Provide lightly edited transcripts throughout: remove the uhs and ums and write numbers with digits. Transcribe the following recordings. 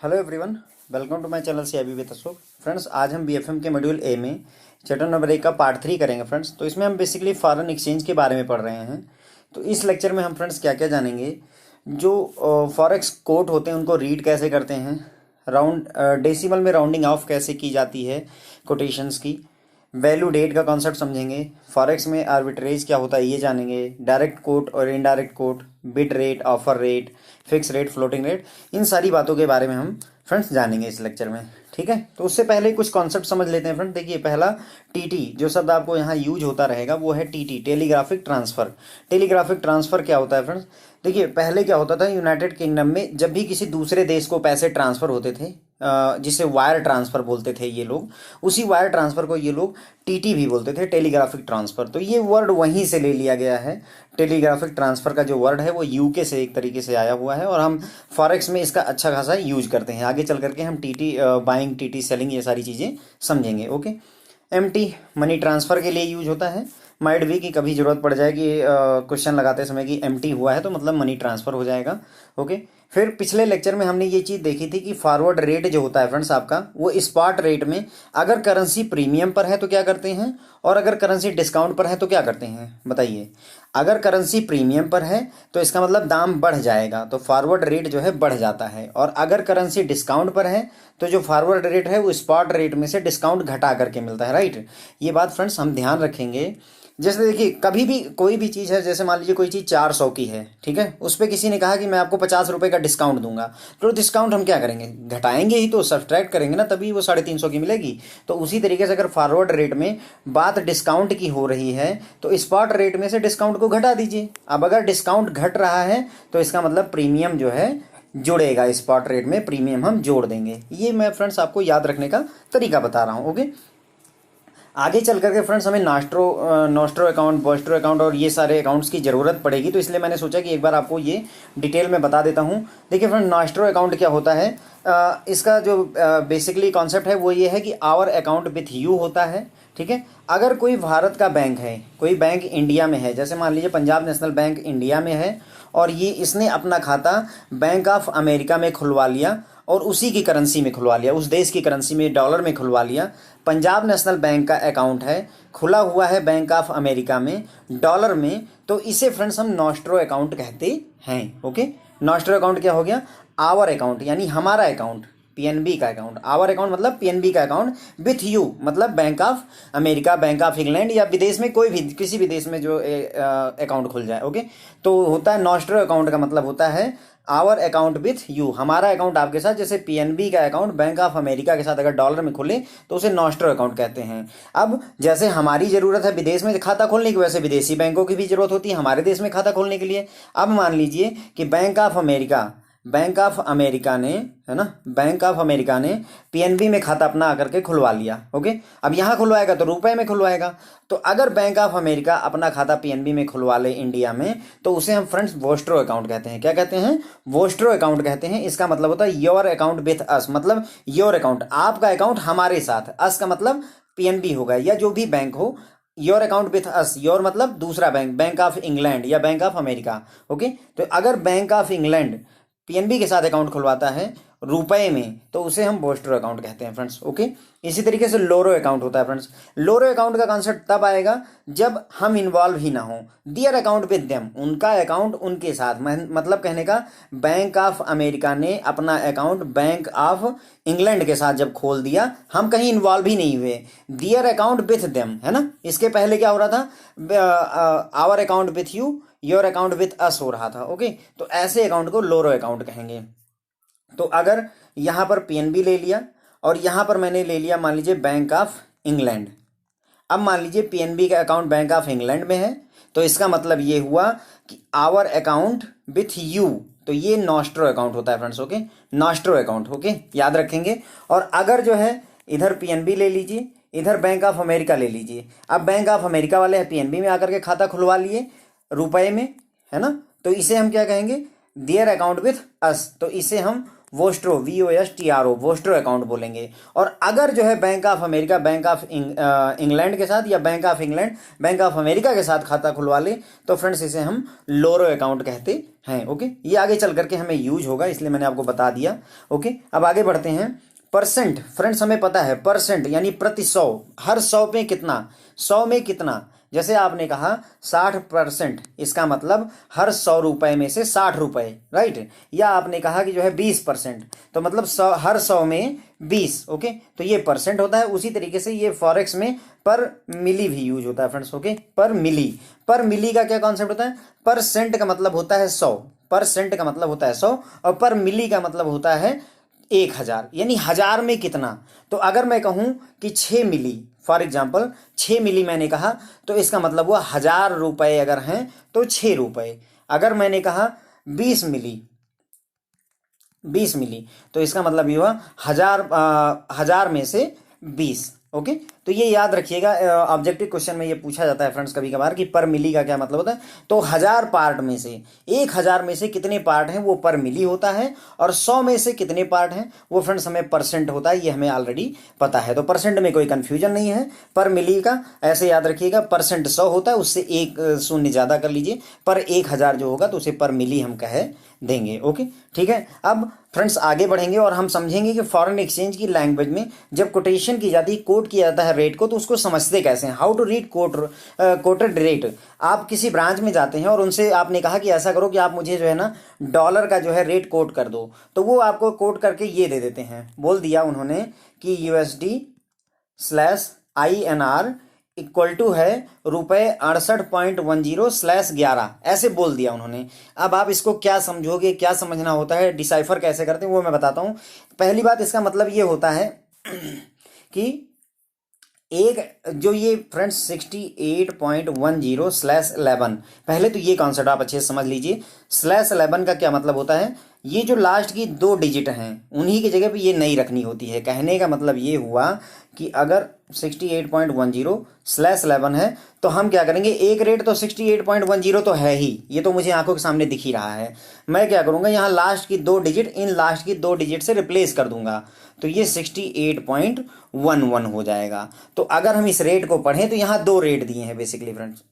Hello everyone, welcome to my channel CIB with Ashok. Friends, आज हम BFM के module A में चैप्टर नंबर 1 का पार्ट 3 करेंगे। फ्रेंड्स, तो इसमें हम बेसिकली फॉरेन एक्सचेंज के बारे में पढ़ रहे हैं। तो इस लेक्चर में हम फ्रेंड्स क्या क्या जानेंगे, जो फॉरेक्स कोट होते हैं उनको रीड कैसे करते हैं, राउंड डेसिमल में राउंडिंग ऑफ कैसे की जाती है कोटेशंस की, वैल्यू डेट का कॉन्सेप्ट समझेंगे, फॉरेक्स में आर्बिट्रेज क्या होता है ये जानेंगे, डायरेक्ट कोट और indirect quote, bid rate, offer rate, fix rate, floating rate, इन सारी बातों के बारे में हम फ्रेंड्स जानेंगे इस लेक्चर में। ठीक है, तो उससे पहले कुछ कॉन्सेप्ट समझ लेते हैं फ्रेंड। देखिए, पहला टीटी जो शब्द आपको यहाँ यूज होता रहेगा वो है TT, telegraphic transfer. Telegraphic transfer क्या होता है फ्रेंड्स? देखिए, पहले क्या होता था, यूनाइटेड किंगडम में जब भी किसी दूसरे देश को पैसे ट्रांसफर होते थे, जिसे वायर ट्रांसफर बोलते थे ये लोग, उसी वायर ट्रांसफर को ये लोग टीटी भी बोलते थे, टेलीग्राफिक ट्रांसफर। तो ये वर्ड वहीं से ले लिया गया है। टेलीग्राफिक ट्रांसफर का जो वर्ड है वो यूके से एक तरीके से आया हुआ है, और हम फॉरेक्स में इसका अच्छा खासा यूज करते हैं। आगे चल करके हम टीटी बाइंग, टीटी सेलिंग, ये सारी चीज़ें समझेंगे। ओके, एमटी मनी ट्रांसफ़र के लिए यूज होता है। माइट भी कि कभी ज़रूरत पड़ जाए कि क्वेश्चन लगाते समय कि एमटी हुआ है तो मतलब मनी ट्रांसफ़र हो जाएगा। ओके, फिर पिछले लेक्चर में हमने ये चीज़ देखी थी कि फॉरवर्ड रेट जो होता है फ्रेंड्स आपका, वो स्पॉट रेट में अगर करेंसी प्रीमियम पर है तो क्या करते हैं, और अगर करेंसी डिस्काउंट पर है तो क्या करते हैं, बताइए। अगर करेंसी प्रीमियम पर है तो इसका मतलब दाम बढ़ जाएगा, तो फॉरवर्ड रेट जो है बढ़ जाता है। और अगर करेंसी डिस्काउंट पर है तो जो फॉरवर्ड रेट है वो स्पॉट रेट में से डिस्काउंट घटा करके मिलता है। राइट, ये बात फ्रेंड्स हम ध्यान रखेंगे। जैसे देखिए, कभी भी कोई भी चीज़ है, जैसे मान लीजिए कोई चीज़ 400 की है, ठीक है, उस पर किसी ने कहा कि मैं आपको 50 रुपये का डिस्काउंट दूंगा, तो डिस्काउंट हम क्या करेंगे, घटाएंगे ही, तो सब्सट्रैक्ट करेंगे ना, तभी वो 350 की मिलेगी। तो उसी तरीके से अगर फॉरवर्ड रेट में बात डिस्काउंट की हो रही है तो स्पॉट रेट में से डिस्काउंट को घटा दीजिए। अब अगर डिस्काउंट घट रहा है तो इसका मतलब प्रीमियम जो है जुड़ेगा, स्पॉट रेट में प्रीमियम हम जोड़ देंगे। ये मैं फ्रेंड्स आपको याद रखने का तरीका बता रहा हूँ। ओके, आगे चल करके फ्रेंड्स हमें नॉस्ट्रो अकाउंट, बॉस्ट्रो अकाउंट और ये सारे अकाउंट्स की ज़रूरत पड़ेगी, तो इसलिए मैंने सोचा कि एक बार आपको ये डिटेल में बता देता हूँ। देखिए फ्रेंड, नॉस्ट्रो अकाउंट क्या होता है, इसका जो बेसिकली कॉन्सेप्ट है वो ये है कि आवर अकाउंट विथ यू होता है। ठीक है, अगर कोई भारत का बैंक है, कोई बैंक इंडिया में है, जैसे मान लीजिए पंजाब नेशनल बैंक इंडिया में है और ये इसने अपना खाता बैंक ऑफ अमेरिका में खुलवा लिया और उसी की करेंसी में खुलवा लिया, उस देश की करेंसी में, डॉलर में खुलवा लिया। पंजाब नेशनल बैंक का अकाउंट है, खुला हुआ है बैंक ऑफ अमेरिका में, डॉलर में, तो इसे फ्रेंड्स हम नॉस्ट्रो अकाउंट कहते हैं। ओके, नॉस्ट्रो अकाउंट क्या हो गया, आवर अकाउंट यानी हमारा अकाउंट, पीएनबी का अकाउंट। आवर अकाउंट मतलब पीएनबी का अकाउंट, विथ यू मतलब bank of America, bank of England, या विदेश में कोई भी, किसी भी देश में जो अकाउंट खुल जाए। ओके, तो होता है नॉस्ट्रो अकाउंट का मतलब होता है आवर अकाउंट विथ यू, हमारा अकाउंट आपके साथ। जैसे पीएनबी का अकाउंट बैंक ऑफ अमेरिका के साथ अगर डॉलर में खुले तो उसे नॉस्ट्रो अकाउंट कहते हैं। अब जैसे हमारी ज़रूरत है विदेश में खाता खोलने की, वैसे विदेशी बैंकों की भी ज़रूरत होती है हमारे देश में खाता खोलने के लिए। अब मान लीजिए कि बैंक ऑफ अमेरिका ने, है ना, बैंक ऑफ अमेरिका ने पीएनबी में खाता अपना आकर के खुलवा लिया। ओके, अब यहाँ खुलवाएगा तो रुपए में खुलवाएगा। तो अगर बैंक ऑफ अमेरिका अपना खाता पीएनबी में खुलवा ले इंडिया में, तो उसे हम फ्रेंड्स वोस्ट्रो अकाउंट कहते हैं। क्या कहते हैं, वोस्ट्रो अकाउंट कहते हैं। इसका मतलब होता है योर अकाउंट विथ अस, मतलब योर अकाउंट, आपका अकाउंट हमारे साथ, अस का मतलब पीएनबी होगा या जो भी बैंक हो। Your account with us, your मतलब दूसरा बैंक, बैंक ऑफ इंग्लैंड या बैंक ऑफ अमेरिका। ओके, तो अगर बैंक ऑफ इंग्लैंड पीएनबी के साथ अकाउंट खुलवाता है रुपए में तो उसे हम वोस्ट्रो अकाउंट कहते हैं फ्रेंड्स। ओके, इसी तरीके से लोरो अकाउंट होता है फ्रेंड्स। लोरो अकाउंट का कॉन्सेप्ट तब आएगा जब हम इन्वॉल्व ही ना हो। दियर अकाउंट विद देम, उनका अकाउंट उनके साथ, मतलब कहने का बैंक ऑफ अमेरिका ने अपना अकाउंट बैंक ऑफ इंग्लैंड के साथ जब खोल दिया, हम कहीं इन्वॉल्व ही नहीं हुए। दियर अकाउंट विथ देम, है ना, इसके पहले क्या हो रहा था, our account with you, your account with us हो रहा था। ओके, तो ऐसे अकाउंट को लोरो अकाउंट कहेंगे। तो अगर यहां पर पीएनबी ले लिया और यहां पर मैंने ले लिया मान लीजिए बैंक ऑफ इंग्लैंड, अब मान लीजिए पीएनबी का अकाउंट बैंक ऑफ इंग्लैंड में है, तो इसका मतलब ये हुआ कि आवर अकाउंट विथ यू, तो ये नॉस्ट्रो अकाउंट होता है friends. Okay, nostro account, okay, याद रखेंगे। और अगर जो है इधर पीएनबी ले लीजिए, इधर बैंक ऑफ अमेरिका ले लीजिए। अब बैंक ऑफ अमेरिका वाले पीएनबी में आकर के खाता खुलवा लिए रुपए में, है ना, तो इसे हम क्या कहेंगे, देयर अकाउंट विथ अस, तो इसे हम वोस्ट्रो, VOSTRO, वोस्ट्रो अकाउंट बोलेंगे। और अगर जो है bank of America, bank of England के साथ, या bank of England bank of America के साथ खाता खुलवा ले, तो फ्रेंड्स इसे हम लोरो अकाउंट कहते हैं। ओके, ये आगे चल करके हमें यूज होगा, इसलिए मैंने आपको बता दिया। ओके, अब आगे बढ़ते हैं। परसेंट, फ्रेंड्स हमें पता है परसेंट यानी प्रति 100, हर 100 पे कितना, 100 में कितना। जैसे आपने कहा 60%, इसका मतलब हर 100 रुपए में से 60 रुपए, राइट। या आपने कहा कि जो है 20%, तो मतलब 100, हर 100 में 20। ओके, तो ये परसेंट होता है। उसी तरीके से ये फॉरेक्स में पर मिली भी यूज होता है फ्रेंड्स। ओके, पर मिली, पर मिली का क्या कॉन्सेप्ट होता है? परसेंट का मतलब होता है 100, परसेंट का मतलब होता है 100, और पर मिली का मतलब होता है 1000, यानी हजार में कितना। तो अगर मैं कहूं कि 6 मिली, फॉर एग्जाम्पल 6 मिली मैंने कहा, तो इसका मतलब हुआ 1000 रुपए अगर हैं तो 6 रुपए। अगर मैंने कहा 20 मिली, 20 मिली, तो इसका मतलब ये हुआ 1000 में से 20। ओके, तो ये याद रखिएगा, ऑब्जेक्टिव क्वेश्चन में ये पूछा जाता है फ्रेंड्स कभी कभार कि पर मिली का क्या मतलब होता है। तो 1000 पार्ट में से 1000 में से कितने पार्ट हैं वो पर मिली होता है, और 100 में से कितने पार्ट हैं वो फ्रेंड्स हमें परसेंट होता है। ये हमें ऑलरेडी पता है, तो परसेंट में कोई कंफ्यूजन नहीं है। पर मिली का ऐसे याद रखिएगा, परसेंट 100 होता है, उससे एक शून्य ज्यादा कर लीजिए, पर 1000 जो होगा तो उसे पर मिली हम कह देंगे। ओके, ठीक है। अब फ्रेंड्स आगे बढ़ेंगे और हम समझेंगे कि फॉरेन एक्सचेंज की लैंग्वेज में जब कोटेशन की जाती है, कोट किया जाता है रेट को, तो उसको समझते कैसे हैं। How to read quoted rate. आप किसी ब्रांच में जाते हैं और उनसे आपने कहा कि ऐसा करो कि आप मुझे जो है ना डॉलर का जो है रेट कोट कर दो, तो वो आपको कोट करके ये दे देते हैं। बोल दिया उन्होंने कि USD/INR इक्वल टू है ₹68.10/11, ऐसे बोल दिया उन्होंने। अब आप इसको क्या समझोगे, क्या समझना होता है, डिसाइफर कैसे करते हैं, वो मैं बताता हूं। पहली बात, इसका मतलब ये होता है कि एक जो ये फ्रेंड्स 68.10/11, पहले तो ये कॉन्सेप्ट आप अच्छे से समझ लीजिए। /11 का क्या मतलब होता है? ये जो लास्ट की 2 डिजिट हैं उन्हीं की जगह पे ये नहीं रखनी होती है। कहने का मतलब ये हुआ कि अगर 68.10/11 है तो हम क्या करेंगे, एक रेट तो 68.10 तो है ही, ये तो मुझे आंखों के सामने दिख ही रहा है। मैं क्या करूंगा, यहाँ लास्ट की 2 डिजिट इन लास्ट की 2 डिजिट से रिप्लेस कर दूंगा, तो ये 68.11 हो जाएगा। तो अगर हम इस रेट को पढ़ें तो यहाँ 2 रेट दिए हैं बेसिकली फ्रेंड्स।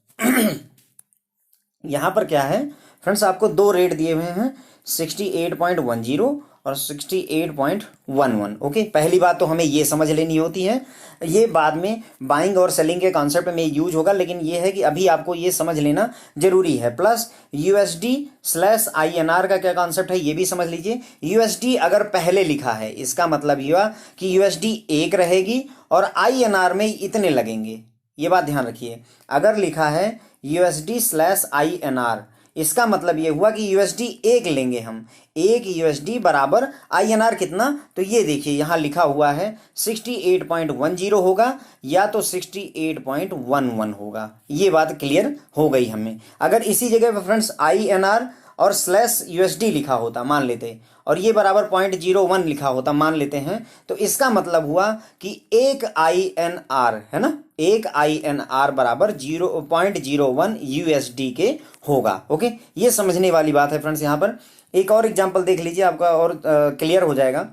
यहाँ पर क्या है फ्रेंड्स, आपको 2 रेट दिए हुए हैं, 68.10 और 68.11। ओके, पहली बात तो हमें ये समझ लेनी होती है, ये बाद में बाइंग और सेलिंग के कॉन्सेप्ट में यूज होगा, लेकिन ये है कि अभी आपको ये समझ लेना जरूरी है। प्लस USD/INR का क्या कॉन्सेप्ट है ये भी समझ लीजिए। USD अगर पहले लिखा है, इसका मतलब ये हुआ कि USD एक रहेगी और INR में इतने लगेंगे, ये बात ध्यान रखिए। अगर लिखा है USD/INR, इसका मतलब ये हुआ कि USD एक लेंगे हम, एक USD बराबर INR कितना, तो ये देखिए यहाँ लिखा हुआ है 68.10 होगा या तो 68.11 होगा। ये बात क्लियर हो गई हमें। अगर इसी जगह पर फ्रेंड्स INR और /USD लिखा होता मान लेते, और ये बराबर 0.01 लिखा होता मान लेते हैं, तो इसका मतलब हुआ कि एक INR है ना, एक INR बराबर 0.01 USD के होगा। ओके, ये समझने वाली बात है फ्रेंड्स। यहाँ पर एक और एग्जांपल देख लीजिए, आपका और क्लियर हो जाएगा।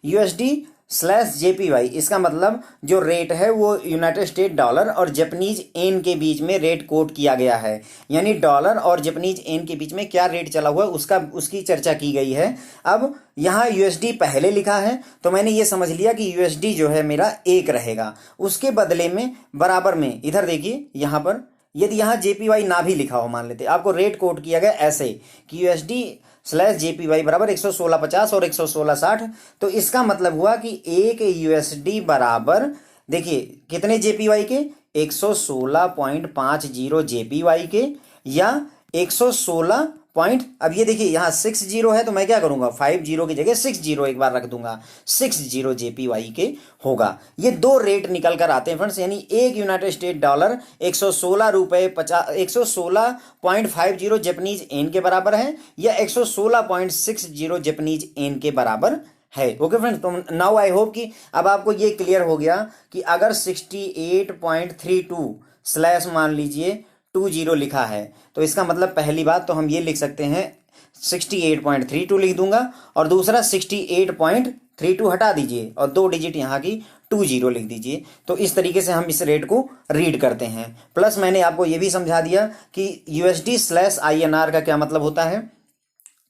USD/JPY, इसका मतलब जो रेट है वो यूनाइटेड स्टेट डॉलर और जापानीज येन के बीच में रेट कोट किया गया है, यानी डॉलर और जापानीज येन के बीच में क्या रेट चला हुआ है उसकी चर्चा की गई है। अब यहाँ USD पहले लिखा है तो मैंने ये समझ लिया कि USD जो है मेरा एक रहेगा, उसके बदले में बराबर में इधर देखिए, यहाँ पर यदि यहाँ JPY ना भी लिखा हो, मान लेते आपको रेट कोट किया गया ऐसे कि USD/JPY बराबर 116.50 और 116.60, तो इसका मतलब हुआ कि एक USD बराबर देखिए कितने JPY के, 116.50 JPY के, या 116 पॉइंट, अब ये देखिए यहाँ 60 है तो मैं क्या करूंगा 50 की जगह 60 एक बार रख दूंगा, 60 JPY के होगा। ये 2 रेट निकल कर आते हैं फ्रेंड्स, यानी एक United state dollar 116.50 Japanese yen के बराबर है, या 116.60 जापानीज येन के बराबर है। ओके फ्रेंड्स, तो नाउ आई होप कि अब आपको ये क्लियर हो गया कि अगर 68.32 स्लैश मान लीजिए 20 लिखा है, तो इसका मतलब पहली बात तो हम ये लिख सकते हैं 68.32 लिख दूंगा और दूसरा 68.32 हटा दीजिए और 2 डिजिट यहाँ की 20 लिख दीजिए। तो इस तरीके से हम इस रेट को रीड करते हैं। प्लस मैंने आपको ये भी समझा दिया कि USD/INR का क्या मतलब होता है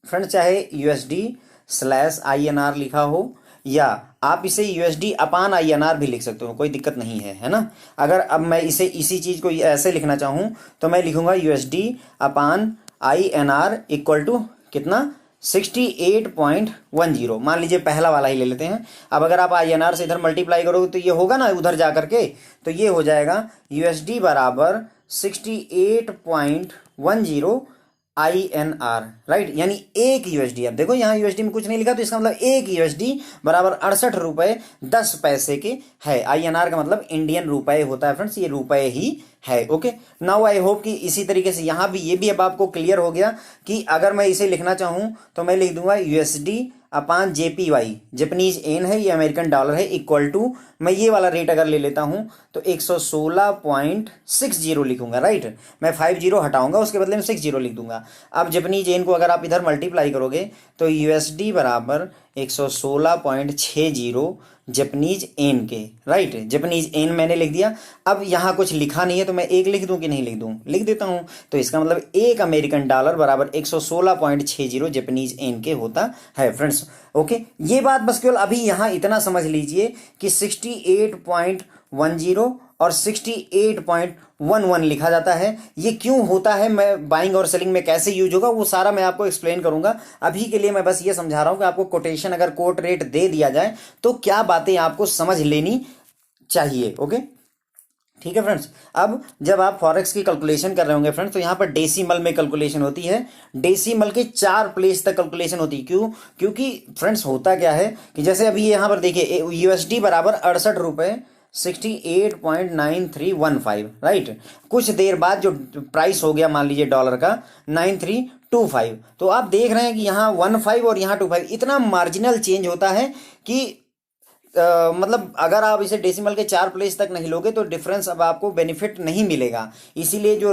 फ्रेंड्स, चाहे USD/INR लिखा हो या आप इसे USD/INR भी लिख सकते हो, कोई दिक्कत नहीं है, है ना। अगर अब मैं इसे इसी चीज़ को ऐसे लिखना चाहूँ तो मैं लिखूंगा USD/INR इक्वल टू कितना 68.10। मान लीजिए पहला वाला ही ले लेते हैं। अब अगर आप INR से इधर मल्टीप्लाई करोगे तो ये होगा ना उधर जा करके, तो ये हो जाएगा USD बराबर 68.10 INR, राइट, यानी 1 USD। अब देखो यहाँ USD में कुछ नहीं लिखा तो इसका मतलब 1 USD बराबर 68 रुपये 10 पैसे के है। INR का मतलब इंडियन रुपए होता है फ्रेंड्स, ये रुपए ही है। ओके, नाउ आई होप कि इसी तरीके से यहाँ भी ये भी अब आपको क्लियर हो गया कि अगर मैं इसे लिखना चाहूँ तो मैं लिख दूंगा USD/JPY, जापानीज येन है, ये अमेरिकन डॉलर है, इक्वल टू मैं ये वाला रेट अगर ले लेता हूँ तो 116.60 लिखूंगा, राइट। मैं 50 हटाऊंगा, उसके बदले में 60 लिख दूंगा। अब जापानीज येन को अगर आप इधर मल्टीप्लाई करोगे तो USD बराबर 116.60 जापानीज येन के, राइट। जापानीज येन मैंने लिख दिया। अब यहाँ कुछ लिखा नहीं है तो मैं 1 लिख दूं कि नहीं लिख दूं, लिख देता हूं। तो इसका मतलब 1 अमेरिकन डॉलर बराबर 116.60 जापानीज येन के होता है फ्रेंड्स। ओके, ये बात बस केवल अभी यहाँ इतना समझ लीजिए कि 68.10 और 68.11 लिखा जाता है। ये क्यों होता है, मैं बाइंग और सेलिंग में कैसे यूज होगा वो सारा मैं आपको एक्सप्लेन करूंगा। अभी के लिए मैं बस ये समझा रहा हूं कि आपको कोटेशन अगर कोट रेट दे दिया जाए तो क्या बातें आपको समझ लेनी चाहिए। ओके, ठीक है फ्रेंड्स। अब जब आप फॉरेक्स की कैलकुलेशन कर रहे होंगे फ्रेंड्स तो यहाँ पर डेसिमल में कैलकुलेशन होती है, डेसिमल के 4 प्लेस तक कैलकुलेशन होती है। क्यों? क्योंकि फ्रेंड्स होता क्या है कि जैसे अभी यहाँ पर देखिए USD बराबर 68 रुपये 68.9315, राइट। कुछ देर बाद जो प्राइस हो गया मान लीजिए डॉलर का 9325, तो आप देख रहे हैं कि यहाँ 15 और यहाँ 25 इतना मार्जिनल चेंज होता है कि मतलब अगर आप इसे डेसिमल के 4 प्लेस तक नहीं लोगे तो डिफरेंस अब आपको बेनिफिट नहीं मिलेगा। इसीलिए जो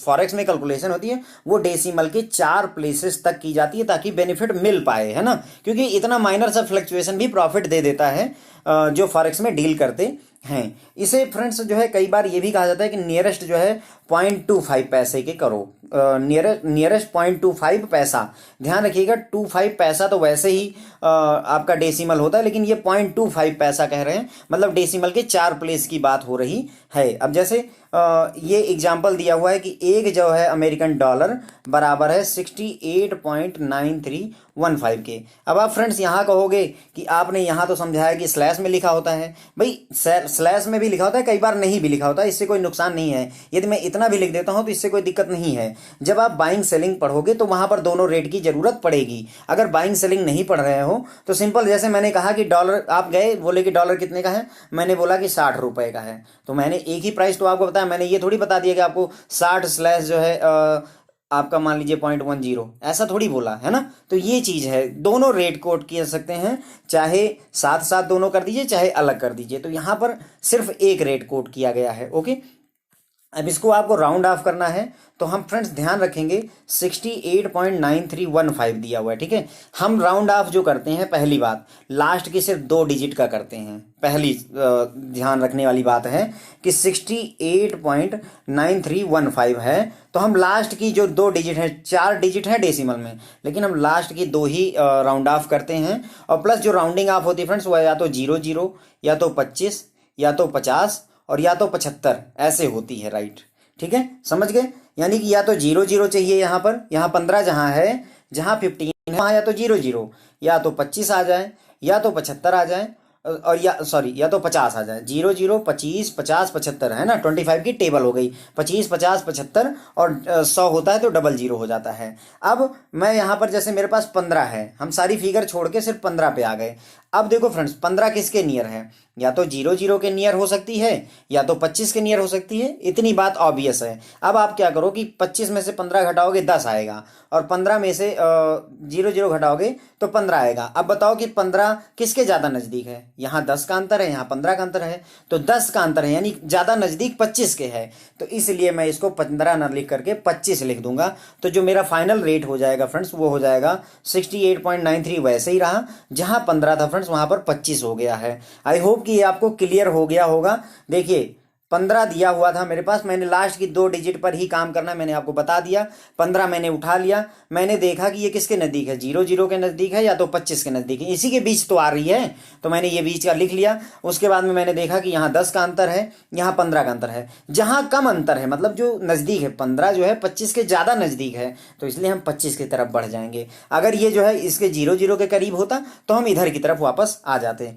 फॉरेक्स में कैलकुलेशन होती है वो डेसिमल के 4 प्लेसेस तक की जाती है ताकि बेनिफिट मिल पाए, है ना। क्योंकि इतना माइनर सा फ्लक्चुएशन भी प्रॉफिट दे देता है जो फॉरेक्स में डील करते हैं। इसे फ्रेंड्स जो है कई बार ये भी कहा जाता है कि नियरेस्ट जो है 0.25 पैसे के करो, नियरेस्ट 0.25 पैसा। ध्यान रखिएगा 25 पैसा तो वैसे ही आपका डेसिमल होता है, लेकिन ये 0.25 पैसा कह रहे हैं, मतलब डेसिमल के 4 प्लेस की बात हो रही है। अब जैसे ये एग्जाम्पल दिया हुआ है कि एक जो है अमेरिकन डॉलर बराबर है 68.9315 के। अब आप फ्रेंड्स यहाँ कहोगे कि आपने यहाँ तो समझाया कि स्लैश में लिखा होता है। भाई स्लैश में भी लिखा होता है, कई बार नहीं भी लिखा होता है, इससे कोई नुकसान नहीं है। यदि मैं इतना भी लिख देता हूँ तो इससे कोई दिक्कत नहीं है। जब आप बाइंग सेलिंग पढ़ोगे तो वहां पर दोनों रेट की जरूरत पड़ेगी। अगर बाइंग सेलिंग नहीं पढ़ रहे हो तो सिंपल, जैसे मैंने कहा कि डॉलर, आप गए बोले कि डॉलर कितने का है, मैंने बोला कि 60 रुपए का है, तो मैंने एक ही प्राइस तो आपको बताया, मैंने ये थोड़ी बता दिया कि आपको 60 स्लैश जो है आपका मान लीजिए 0.10, ऐसा थोड़ी बोला, है ना। तो ये चीज है, दोनों रेट कोट कर सकते हैं, चाहे साथ साथ दोनों कर दीजिए चाहे अलग कर दीजिए। तो यहां पर सिर्फ एक रेट कोट किया गया है। ओके, अब इसको आपको राउंड ऑफ करना है तो हम फ्रेंड्स ध्यान रखेंगे 68.9315 दिया हुआ है, ठीक है। हम राउंड ऑफ जो करते हैं, पहली बात लास्ट की सिर्फ 2 डिजिट का करते हैं। पहली ध्यान रखने वाली बात है कि 68.9315 है तो हम लास्ट की जो 2 डिजिट है, 4 डिजिट है डेसिमल में, लेकिन हम लास्ट की 2 ही राउंड ऑफ करते हैं। और प्लस जो राउंडिंग ऑफ होती है फ्रेंड्स वह या तो 00 या तो 25 या तो 50 और या तो 75 ऐसे होती है, राइट। ठीक है, समझ गए। यानी कि या तो 00 चाहिए यहाँ पर, यहाँ 15 जहाँ है, जहाँ 15 है वहाँ या तो 00 या तो 25 आ जाए या तो 75 आ जाए, और या सॉरी या तो 50 आ जाए। 00 25 50 75 है ना, 25 की टेबल हो गई। 25 50 75 और 100 होता है तो 00 हो जाता है। अब मैं यहाँ पर जैसे मेरे पास 15 है, हम सारी फिगर छोड़ के सिर्फ 15 पे आ गए। अब देखो फ्रेंड्स 15 किसके नियर है, या तो 0 0 के नियर हो सकती है या तो 25 के नियर हो सकती है, इतनी बात ऑब्वियस है। अब आप क्या करो कि 25 में से 15 घटाओगे 10 आएगा, और 15 में से 0 0 घटाओगे तो 15 आएगा। अब बताओ कि 15 किसके ज़्यादा नज़दीक है, यहाँ 10 का अंतर है, यहाँ 15 का अंतर है, तो 10 का अंतर है, यानी ज़्यादा नज़दीक 25 के है। तो इसलिए मैं इसको 15 न लिख करके 25 लिख दूंगा। तो जो मेरा फाइनल रेट हो जाएगा फ्रेंड्स वो हो जाएगा 68.93, वैसे ही रहा, जहाँ 15 था फ्रेंड्स वहाँ पर 25 हो गया है। आई होप कि ये आपको क्लियर हो गया होगा। देखिए 15 दिया हुआ था मेरे पास, मैंने लास्ट की 2 डिजिट पर ही काम करना है, मैंने आपको बता दिया। 15 मैंने उठा लिया, मैंने देखा कि ये किसके नज़दीक है, 0 0 के नज़दीक है या तो 25 के नज़दीक है, इसी के बीच तो आ रही है, तो मैंने ये बीच का लिख लिया। उसके बाद में मैंने देखा कि यहाँ 10 का अंतर है, यहाँ 15 का अंतर है, जहाँ कम अंतर है मतलब जो नज़दीक है 15 जो है 25 के ज़्यादा नज़दीक है, तो इसलिए हम 25 की तरफ बढ़ जाएंगे। अगर ये जो है इसके 0 0 के करीब होता तो हम इधर की तरफ वापस आ जाते।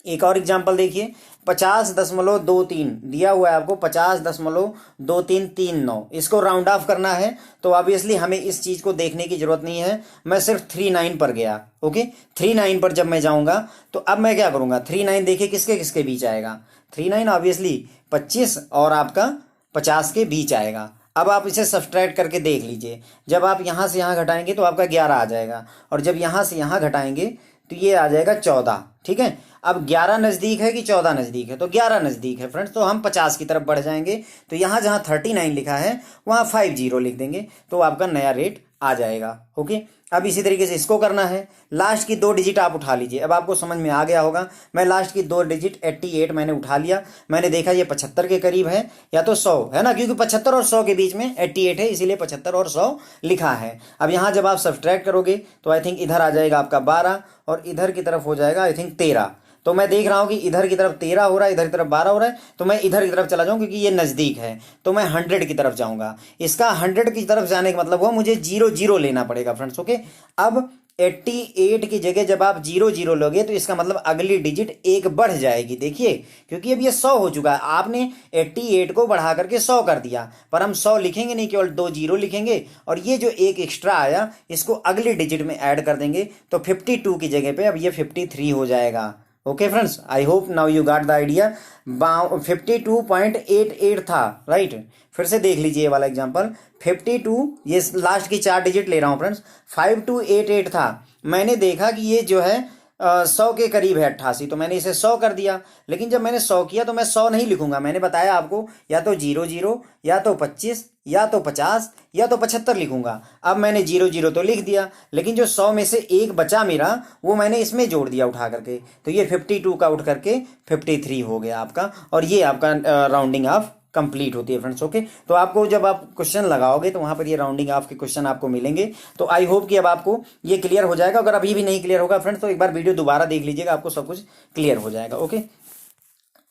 एक और एग्जाम्पल देखिए, 50.23 दिया हुआ है आपको, 50.2339, इसको राउंड ऑफ करना है तो ऑब्वियसली हमें इस चीज़ को देखने की जरूरत नहीं है। मैं सिर्फ 39 पर गया, ओके 39 पर जब मैं जाऊंगा तो अब मैं क्या करूंगा, 39 देखिए किसके किसके बीच आएगा, 39 ऑब्वियसली 25 और आपका 50 के बीच आएगा। अब आप इसे सब्सट्रैक्ट करके देख लीजिए, जब आप यहाँ से यहाँ घटाएंगे तो आपका 11 आ जाएगा, और जब यहाँ से यहाँ घटाएंगे तो ये आ जाएगा 14। ठीक है, अब 11 नज़दीक है कि 14 नज़दीक है, तो 11 नज़दीक है फ्रेंड्स, तो हम 50 की तरफ बढ़ जाएंगे। तो यहाँ जहाँ 39 लिखा है वहाँ 50 लिख देंगे तो आपका नया रेट आ जाएगा। ओके, अब इसी तरीके से इसको करना है। लास्ट की 2 डिजिट आप उठा लीजिए, अब आपको समझ में आ गया होगा। मैं लास्ट की 2 डिजिट 88 मैंने उठा लिया, मैंने देखा ये 75 के करीब है या तो 100 है ना, क्योंकि 75 और 100 के बीच में 88 है, इसीलिए 75 और 100 लिखा है। अब यहाँ जब आप सब्सट्रैक्ट करोगे तो आई थिंक इधर आ जाएगा आपका 12 और इधर की तरफ हो जाएगा आई थिंक 13। तो मैं देख रहा हूँ कि इधर की तरफ 13 हो रहा है, इधर की तरफ 12 हो रहा है, तो मैं इधर की तरफ चला जाऊँ क्योंकि ये नज़दीक है, तो मैं 100 की तरफ जाऊँगा। इसका 100 की तरफ जाने का मतलब हुआ मुझे 0 0 लेना पड़ेगा फ्रेंड्स। ओके, अब 88 की जगह जब आप 0 0 लोगे तो इसका मतलब अगली डिजिट एक बढ़ जाएगी। देखिए क्योंकि अब ये 100 हो चुका है, आपने 88 को बढ़ा करके 100 कर दिया, पर हम 100 लिखेंगे नहीं, केवल 2 0 लिखेंगे, और ये जो एक एक्स्ट्रा आया इसको अगली डिजिट में ऐड कर देंगे, तो 52 की जगह पे अब ये 53 हो जाएगा। Okay friends, I hope now you got the idea. 52.88 था, राइट। फिर से देख लीजिए ये वाला एग्जांपल, 52, ये लास्ट की 4 डिजिट ले रहा हूँ फ्रेंड्स, 5288 था। मैंने देखा कि ये जो है 100 के करीब है 88, तो मैंने इसे 100 कर दिया। लेकिन जब मैंने 100 किया तो मैं 100 नहीं लिखूंगा, मैंने बताया आपको या तो 0 0 या तो 25 या तो 50 या तो 75 लिखूंगा। अब मैंने 0 0 तो लिख दिया, लेकिन जो 100 में से एक बचा मेरा वो मैंने इसमें जोड़ दिया उठा करके, तो ये 52 का उठ करके 53 हो गया आपका, और ये आपका राउंडिंग ऑफ कंप्लीट होती है फ्रेंड्स। ओके, तो आपको जब आप क्वेश्चन लगाओगे तो वहां पर ये राउंडिंग ऑफ के क्वेश्चन आपको मिलेंगे। तो आई होप कि अब आपको ये क्लियर हो जाएगा। अगर अभी भी नहीं क्लियर होगा फ्रेंड्स तो एक बार वीडियो दोबारा देख लीजिएगा, आपको सब कुछ क्लियर हो जाएगा। ओके,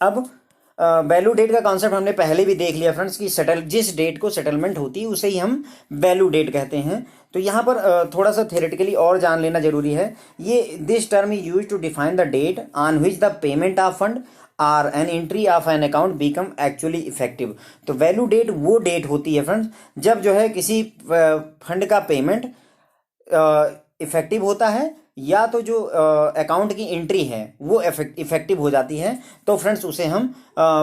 अब वैल्यू डेट का कॉन्सेप्ट हमने पहले भी देख लिया फ्रेंड्स, कि जिस डेट को सेटलमेंट होती है उसे ही हम वैल्यू डेट कहते हैं। तो यहाँ पर थोड़ा सा थ्योरेटिकली और जान लेना जरूरी है। ये this term is use to define the date on which the payment of fund or an entry of an account become actually effective. तो वैल्यू डेट वो डेट होती है फ्रेंड्स जब जो है किसी फंड का पेमेंट इफेक्टिव होता है, या तो जो अकाउंट की एंट्री है वो इफेक्टिव हो जाती है, तो फ्रेंड्स उसे हम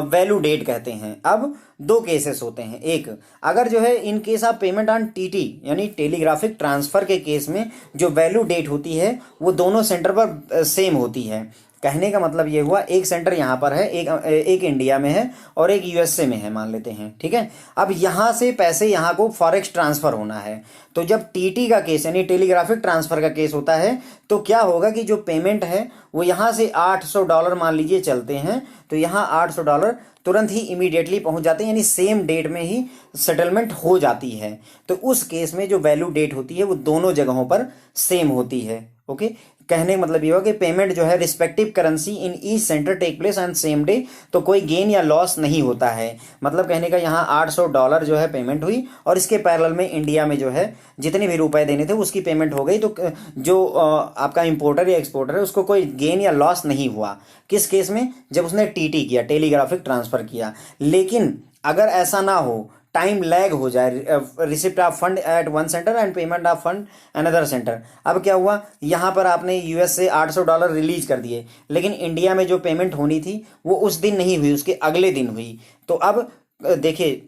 वैल्यू डेट कहते हैं। अब 2 केसेस होते हैं, एक अगर जो है in case of payment on TT यानी टेलीग्राफिक ट्रांसफर के केस में जो वैल्यू डेट होती है वो दोनों सेंटर पर सेम होती है। कहने का मतलब ये हुआ, एक सेंटर यहाँ पर है, एक इंडिया में है और एक यूएसए में है मान लेते हैं, ठीक है। अब यहाँ से पैसे यहाँ को फॉरेक्स ट्रांसफर होना है, तो जब टीटी का केस यानी टेलीग्राफिक ट्रांसफर का केस होता है तो क्या होगा कि जो पेमेंट है वो यहाँ से $800 मान लीजिए चलते हैं, तो यहाँ $800 तुरंत ही इमीडिएटली पहुंच जाते हैं, यानी सेम डेट में ही सेटलमेंट हो जाती है। तो उस केस में जो वैल्यू डेट होती है वो दोनों जगहों पर सेम होती है। ओके, कहने का मतलब ये होगा कि पेमेंट जो है respective currency in each centre take place on same day, तो कोई गेन या लॉस नहीं होता है। मतलब कहने का यहाँ $800 जो है पेमेंट हुई और इसके पैरेलल में इंडिया में जो है जितने भी रुपए देने थे उसकी पेमेंट हो गई, तो जो आपका इंपोर्टर या एक्सपोर्टर है उसको कोई गेन या लॉस नहीं हुआ। किस केस में? जब उसने टीटी किया, टेलीग्राफिक ट्रांसफर किया। लेकिन अगर ऐसा ना हो, टाइम लैग हो जाए, receipt of fund eight one centre and payment of fund another centre. अब क्या हुआ, यहाँ पर आपने यूएस से $800 रिलीज कर दिए, लेकिन इंडिया में जो पेमेंट होनी थी वो उस दिन नहीं हुई, उसके अगले दिन हुई। तो अब देखिए,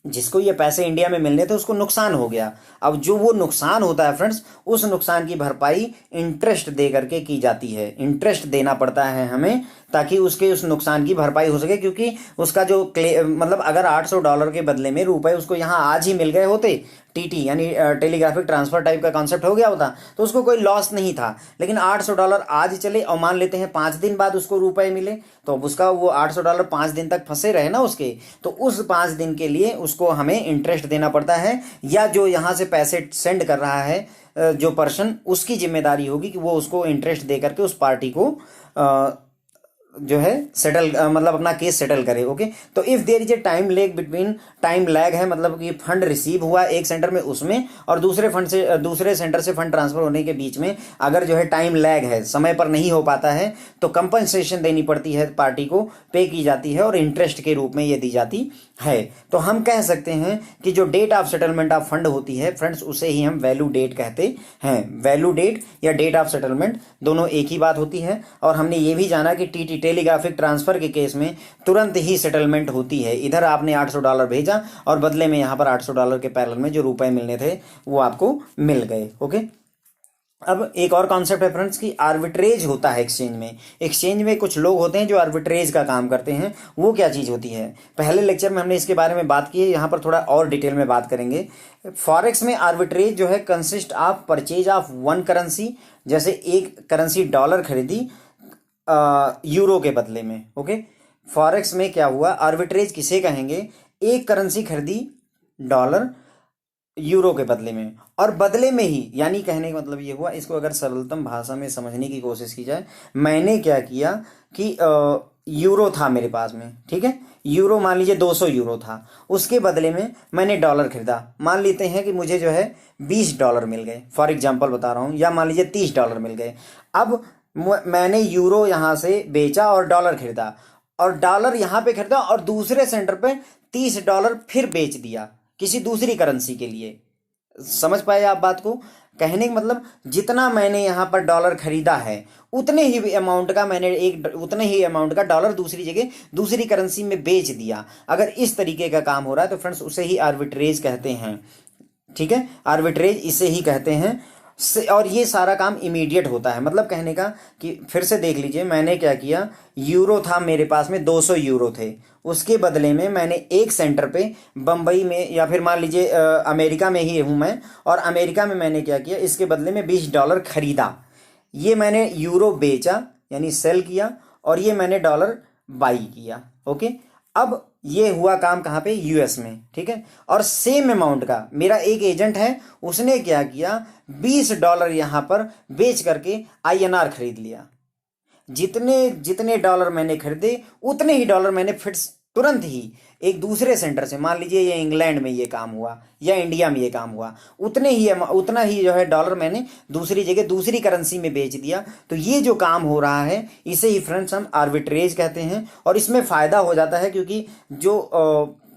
जिसको ये पैसे इंडिया में मिलने थे उसको नुकसान हो गया। अब जो वो नुकसान होता है फ्रेंड्स, उस नुकसान की भरपाई इंटरेस्ट दे करके की जाती है। इंटरेस्ट देना पड़ता है हमें, ताकि उसके उस नुकसान की भरपाई हो सके, क्योंकि उसका जो मतलब अगर $800 के बदले में रुपए उसको यहाँ आज ही मिल गए होते, टीटी यानी टेलीग्राफिक ट्रांसफर टाइप का कॉन्सेप्ट हो गया होता, तो उसको कोई लॉस नहीं था। लेकिन $800 आज चले और मान लेते हैं 5 दिन बाद उसको रुपए मिले, तो अब उसका वो $800 5 दिन तक फंसे रहे ना उसके, तो उस 5 दिन के लिए उसको हमें इंटरेस्ट देना पड़ता है। या जो यहाँ से पैसे सेंड कर रहा है जो पर्सन, उसकी जिम्मेदारी होगी कि वो उसको इंटरेस्ट दे करके उस पार्टी को जो है सेटल मतलब अपना केस सेटल करे। ओके, तो if there is a time lag between, time lag है मतलब कि फंड रिसीव हुआ एक सेंटर में उसमें, और दूसरे सेंटर से फंड ट्रांसफर होने के बीच में अगर जो है टाइम लैग है, समय पर नहीं हो पाता है, तो कंपनसेशन देनी पड़ती है, पार्टी को पे की जाती है और इंटरेस्ट के रूप में ये दी जाती है। तो हम कह सकते हैं कि जो date of settlement of fund होती है फ्रेंड्स, उसे ही हम वैल्यू डेट कहते हैं। वैल्यू डेट या डेट ऑफ सेटलमेंट दोनों एक ही बात होती है। और हमने ये भी जाना कि टीटी टेलीग्राफिक ट्रांसफर के केस में तुरंत ही सेटलमेंट होती है। इधर आपने $800 भेजा और बदले में यहाँ पर $800 के पैरेलल में जो रुपए मिलने थे वो आपको मिल गए। ओके, अब एक और कॉन्सेप्ट है फ्रेंड्स कि आर्बिट्रेज होता है एक्सचेंज में। एक्सचेंज में कुछ लोग होते हैं जो आर्बिट्रेज का काम करते हैं। वो क्या चीज़ होती है, पहले लेक्चर में हमने इसके बारे में बात की है, यहाँ पर थोड़ा और डिटेल में बात करेंगे। फॉरेक्स में आर्बिट्रेज जो है consist of purchase of one currency, जैसे एक करेंसी डॉलर खरीदी यूरो के बदले में। ओके, फॉरेक्स में क्या हुआ, आर्बिट्रेज किसे कहेंगे, एक करेंसी खरीदी डॉलर यूरो के बदले में, और बदले में ही, यानी कहने का मतलब ये हुआ, इसको अगर सरलतम भाषा में समझने की कोशिश की जाए, मैंने क्या किया कि यूरो था मेरे पास में, ठीक है, यूरो मान लीजिए 200 यूरो था, उसके बदले में मैंने डॉलर खरीदा। मान लेते हैं कि मुझे जो है $20 मिल गए, फॉर एग्जांपल बता रहा हूँ, या मान लीजिए $30 मिल गए। अब मैंने यूरो यहाँ से बेचा और डॉलर खरीदा, और डॉलर यहाँ पे खरीदा और दूसरे सेंटर पे $30 फिर बेच दिया किसी दूसरी करेंसी के लिए। समझ पाए आप बात को, कहने का मतलब जितना मैंने यहाँ पर डॉलर खरीदा है उतने ही अमाउंट का डॉलर दूसरी जगह दूसरी करेंसी में बेच दिया। अगर इस तरीके का काम हो रहा है तो फ्रेंड्स उसे ही आर्बिट्रेज कहते हैं। ठीक है, आर्बिट्रेज इसे ही कहते हैं। और ये सारा काम इमीडिएट होता है। मतलब कहने का कि फिर से देख लीजिए, मैंने क्या किया, यूरो था मेरे पास में 200 यूरो थे, उसके बदले में मैंने एक सेंटर पे बम्बई में, या फिर मान लीजिए अमेरिका में ही हूँ मैं, और अमेरिका में मैंने क्या किया, इसके बदले में $20 खरीदा। ये मैंने यूरो बेचा यानी सेल किया, और ये मैंने डॉलर बाई किया। ओके, अब ये हुआ काम कहाँ पे, यूएस में। ठीक है, और सेम अमाउंट का मेरा एक एजेंट है, उसने क्या किया, $20 यहाँ पर बेच करके आईएनआर खरीद लिया। जितने जितने डॉलर मैंने खरीदे उतने ही डॉलर मैंने फिर तुरंत ही एक दूसरे सेंटर से, मान लीजिए ये इंग्लैंड में ये काम हुआ या इंडिया में ये काम हुआ, उतना ही जो है डॉलर मैंने दूसरी जगह दूसरी करेंसी में बेच दिया। तो ये जो काम हो रहा है इसे ही फ्रेंड्स हम आर्बिट्रेज कहते हैं। और इसमें फ़ायदा हो जाता है क्योंकि जो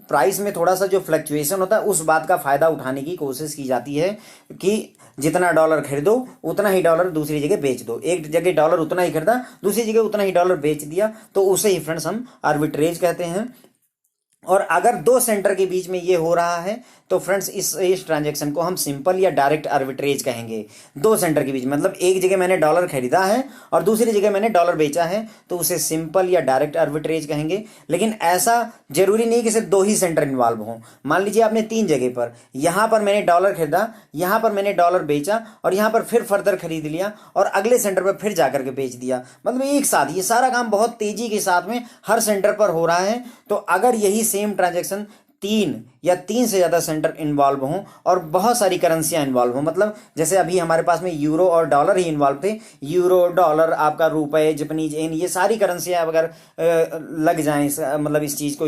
प्राइस में थोड़ा सा जो फ्लक्चुएशन होता है उस बात का फ़ायदा उठाने की कोशिश की जाती है कि जितना डॉलर खरीदो उतना ही डॉलर दूसरी जगह बेच दो। एक जगह डॉलर उतना ही खरीदा, दूसरी जगह उतना ही डॉलर बेच दिया, तो उसे ही फ्रेंड्स हम आर्बिट्रेज कहते हैं। और अगर दो सेंटर के बीच में ये हो रहा है तो फ्रेंड्स इस ट्रांजैक्शन को हम सिंपल या डायरेक्ट आर्बिट्रेज कहेंगे। दो सेंटर के बीच, मतलब एक जगह मैंने डॉलर खरीदा है और दूसरी जगह मैंने डॉलर बेचा है, तो उसे सिंपल या डायरेक्ट आर्बिट्रेज कहेंगे। लेकिन ऐसा जरूरी नहीं कि सिर्फ दो ही सेंटर इन्वॉल्व हों। मान लीजिए आपने 3 जगह पर, यहाँ पर मैंने डॉलर खरीदा, यहाँ पर मैंने डॉलर बेचा, और यहाँ पर फिर फर्दर खरीद लिया, और अगले सेंटर पर फिर जाकर के बेच दिया। मतलब एक साथ ये सारा काम बहुत तेजी के साथ में हर सेंटर पर हो रहा है। तो अगर यही सेम ट्रांजैक्शन 3 या 3 से ज़्यादा सेंटर इन्वॉल्व हों और बहुत सारी करेंसियां इन्वॉल्व हों, मतलब जैसे अभी हमारे पास में यूरो और डॉलर ही इन्वॉल्व थे, यूरो, डॉलर, आपका रुपए, जापानीज येन, ये सारी करेंसियां अगर लग जाएं, मतलब इस चीज़ को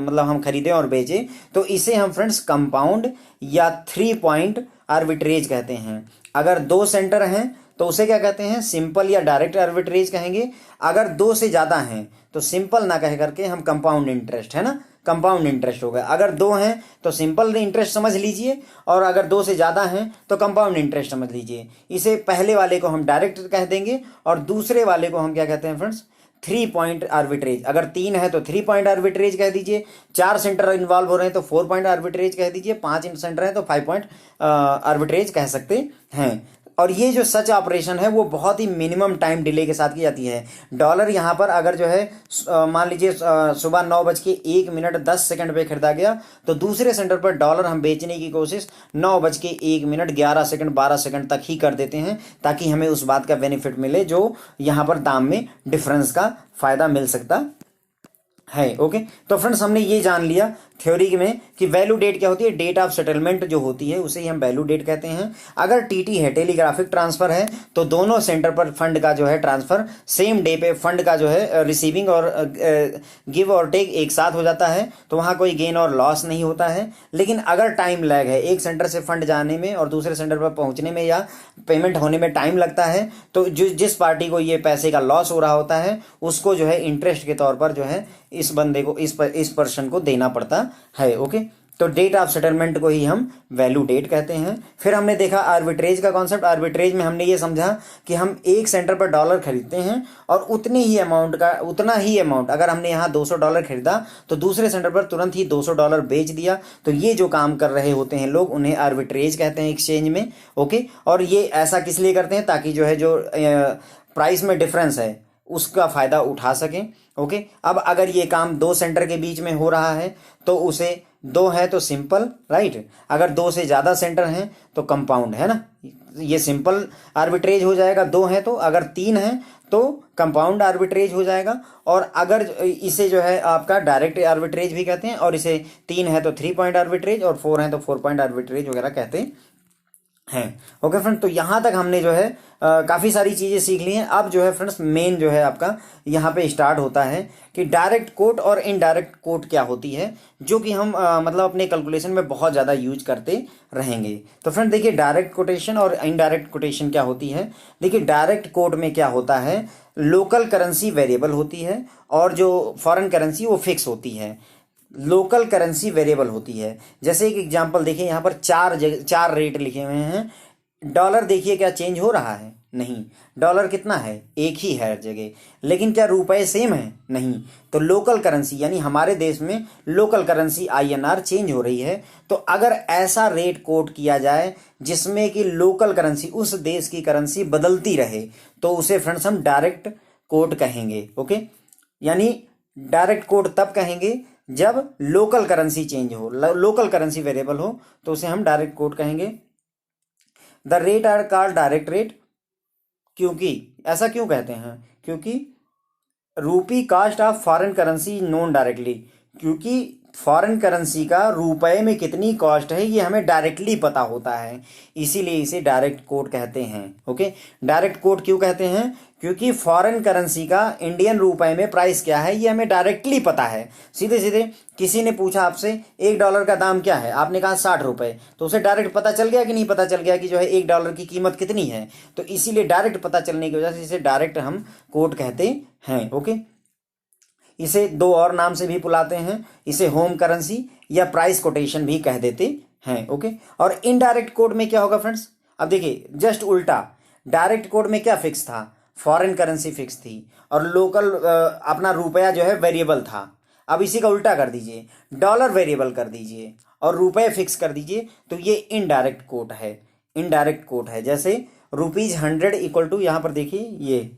मतलब हम खरीदें और बेचें, तो इसे हम फ्रेंड्स कंपाउंड या 3 पॉइंट आर्बिट्रेज कहते हैं। अगर 2 सेंटर हैं तो उसे क्या कहते हैं, सिंपल या डायरेक्ट आर्बिट्रेज कहेंगे। अगर 2 से ज़्यादा हैं तो सिंपल ना कह करके हम कंपाउंड इंटरेस्ट, है ना, कंपाउंड इंटरेस्ट होगा। अगर 2 हैं तो सिंपल इंटरेस्ट समझ लीजिए, और अगर 2 से ज़्यादा हैं तो कंपाउंड इंटरेस्ट समझ लीजिए। इसे पहले वाले को हम डायरेक्ट कह देंगे और दूसरे वाले को हम क्या कहते हैं फ्रेंड्स, 3 पॉइंट आर्बिट्रेज। अगर 3 है तो 3 पॉइंट आर्बिट्रेज कह दीजिए, 4 सेंटर इन्वॉल्व हो रहे हैं तो 4 पॉइंट आर्बिट्रेज कह दीजिए, 5 सेंटर है तो 5 पॉइंट आर्बिट्रेज कह सकते हैं। और ये जो सच ऑपरेशन है वो बहुत ही मिनिमम टाइम डिले के साथ की जाती है। डॉलर यहाँ पर अगर जो है मान लीजिए सुबह 9:01 पे खरीदा गया, तो दूसरे सेंटर पर डॉलर हम बेचने की कोशिश 9:01 11 सेकंड 12 सेकंड तक ही कर देते हैं, ताकि हमें उस बात का बेनिफिट मिले जो यहाँ पर दाम में डिफरेंस का फायदा मिल सकता है। ओके, तो फ्रेंड्स हमने ये जान लिया थ्योरी में कि वैल्यू डेट क्या होती है। डेट ऑफ सेटलमेंट जो होती है उसे ही हम वैल्यू डेट कहते हैं। अगर टीटी है, टेलीग्राफिक ट्रांसफर है, तो दोनों सेंटर पर फंड का जो है ट्रांसफर सेम डे पे फंड का जो है रिसीविंग और गिव और टेक एक साथ हो जाता है, तो वहां कोई गेन और लॉस नहीं होता है। लेकिन अगर टाइम लैग है, एक सेंटर से फंड जाने में और दूसरे सेंटर पर पहुंचने में या पेमेंट होने में टाइम लगता है, तो जिस पार्टी को ये पैसे का लॉस हो रहा होता है उसको जो है इंटरेस्ट के तौर पर जो है इस बंदे को इस पर्सन को देना पड़ता है। ओके, तो डेट ऑफ सेटलमेंट को ही हम वैल्यू डेट कहते हैं। फिर हमने देखा आर्बिट्रेज का कॉन्सेप्ट। आर्बिट्रेज में हमने ये समझा कि हम एक सेंटर पर डॉलर खरीदते हैं और उतनी ही अमाउंट अगर हमने यहाँ $200 खरीदा तो दूसरे सेंटर पर तुरंत ही $200 बेच दिया, तो ये जो काम कर रहे होते हैं लोग उन्हें आर्बिट्रेज कहते हैं एक्सचेंज में। ओके, और ये ऐसा किस लिए करते हैं, ताकि जो है जो प्राइस में डिफरेंस है उसका फायदा उठा सकें। ओके, अब अगर ये काम 2 सेंटर के बीच में हो रहा है तो उसे 2 है तो सिंपल, राइट। अगर 2 से ज्यादा सेंटर हैं तो कंपाउंड, है ना, ये सिंपल आर्बिट्रेज हो जाएगा 2 है तो। अगर 3 है तो कंपाउंड आर्बिट्रेज हो जाएगा, और अगर इसे जो है आपका डायरेक्ट आर्बिट्रेज भी कहते हैं, और इसे 3 है तो 3 पॉइंट आर्बिट्रेज और 4 है तो 4 पॉइंट आर्बिट्रेज वगैरह कहते हैं। ओके फ्रेंड, तो यहां तक हमने जो है काफी सारी चीजें सीख ली हैं। अब जो है फ्रेंड्स मेन जो है आपका यहाँ पे स्टार्ट होता है कि डायरेक्ट कोट और इनडायरेक्ट कोट क्या होती है, जो कि हम मतलब अपने कैलकुलेशन में बहुत ज्यादा यूज करते रहेंगे। तो फ्रेंड देखिए, डायरेक्ट कोटेशन और इनडायरेक्ट कोटेशन क्या होती है। देखिए, डायरेक्ट कोट में क्या होता है, लोकल करेंसी वेरिएबल होती है और जो फॉरेन करेंसी वो फिक्स होती है। लोकल करेंसी वेरिएबल होती है। जैसे एक एग्जांपल देखिए, यहाँ पर 4 रेट लिखे हुए हैं। डॉलर देखिए क्या चेंज हो रहा है, नहीं। डॉलर कितना है, एक ही है हर जगह। लेकिन क्या रुपए सेम है, नहीं। तो लोकल करेंसी यानी हमारे देश में लोकल करेंसी INR चेंज हो रही है। तो अगर ऐसा रेट कोट किया जाए जिसमें कि लोकल करेंसी उस देश की करेंसी बदलती रहे, तो उसे फ्रेंड्स हम डायरेक्ट कोट कहेंगे। ओके, यानी डायरेक्ट कोट तब कहेंगे जब लोकल करेंसी चेंज हो, लोकल करेंसी वेरिएबल हो, तो उसे हम डायरेक्ट कोट कहेंगे। The rate are called direct rate, क्योंकि ऐसा क्यों कहते हैं, क्योंकि rupee cost of foreign currency known directly, क्योंकि फॉरेन करेंसी का रुपए में कितनी कॉस्ट है ये हमें डायरेक्टली पता होता है, इसीलिए इसे डायरेक्ट कोट कहते हैं। ओके, डायरेक्ट कोट क्यों कहते हैं, क्योंकि फॉरेन करेंसी का इंडियन रुपए में प्राइस क्या है ये हमें डायरेक्टली पता है। सीधे सीधे किसी ने पूछा आपसे $1 का दाम क्या है, आपने कहा 60 रुपए, तो उसे डायरेक्ट पता चल गया कि नहीं पता चल गया कि जो है $1 की कीमत कितनी है। तो इसीलिए डायरेक्ट पता चलने की वजह से इसे डायरेक्ट हम कोट कहते हैं। ओके, इसे 2 और नाम से भी बुलाते हैं, इसे होम करेंसी या प्राइस कोटेशन भी कह देते हैं। ओके, और इनडायरेक्ट कोड में क्या होगा फ्रेंड्स, अब देखिए जस्ट उल्टा। डायरेक्ट कोड में क्या फिक्स था, फॉरेन करेंसी फिक्स थी और लोकल अपना रुपया जो है वेरिएबल था। अब इसी का उल्टा कर दीजिए, डॉलर वेरिएबल कर दीजिए और रुपए फिक्स कर दीजिए, तो ये इनडायरेक्ट कोट है। इनडायरेक्ट कोट है जैसे ₹100 इक्वल टू, यहां पर देखिए ये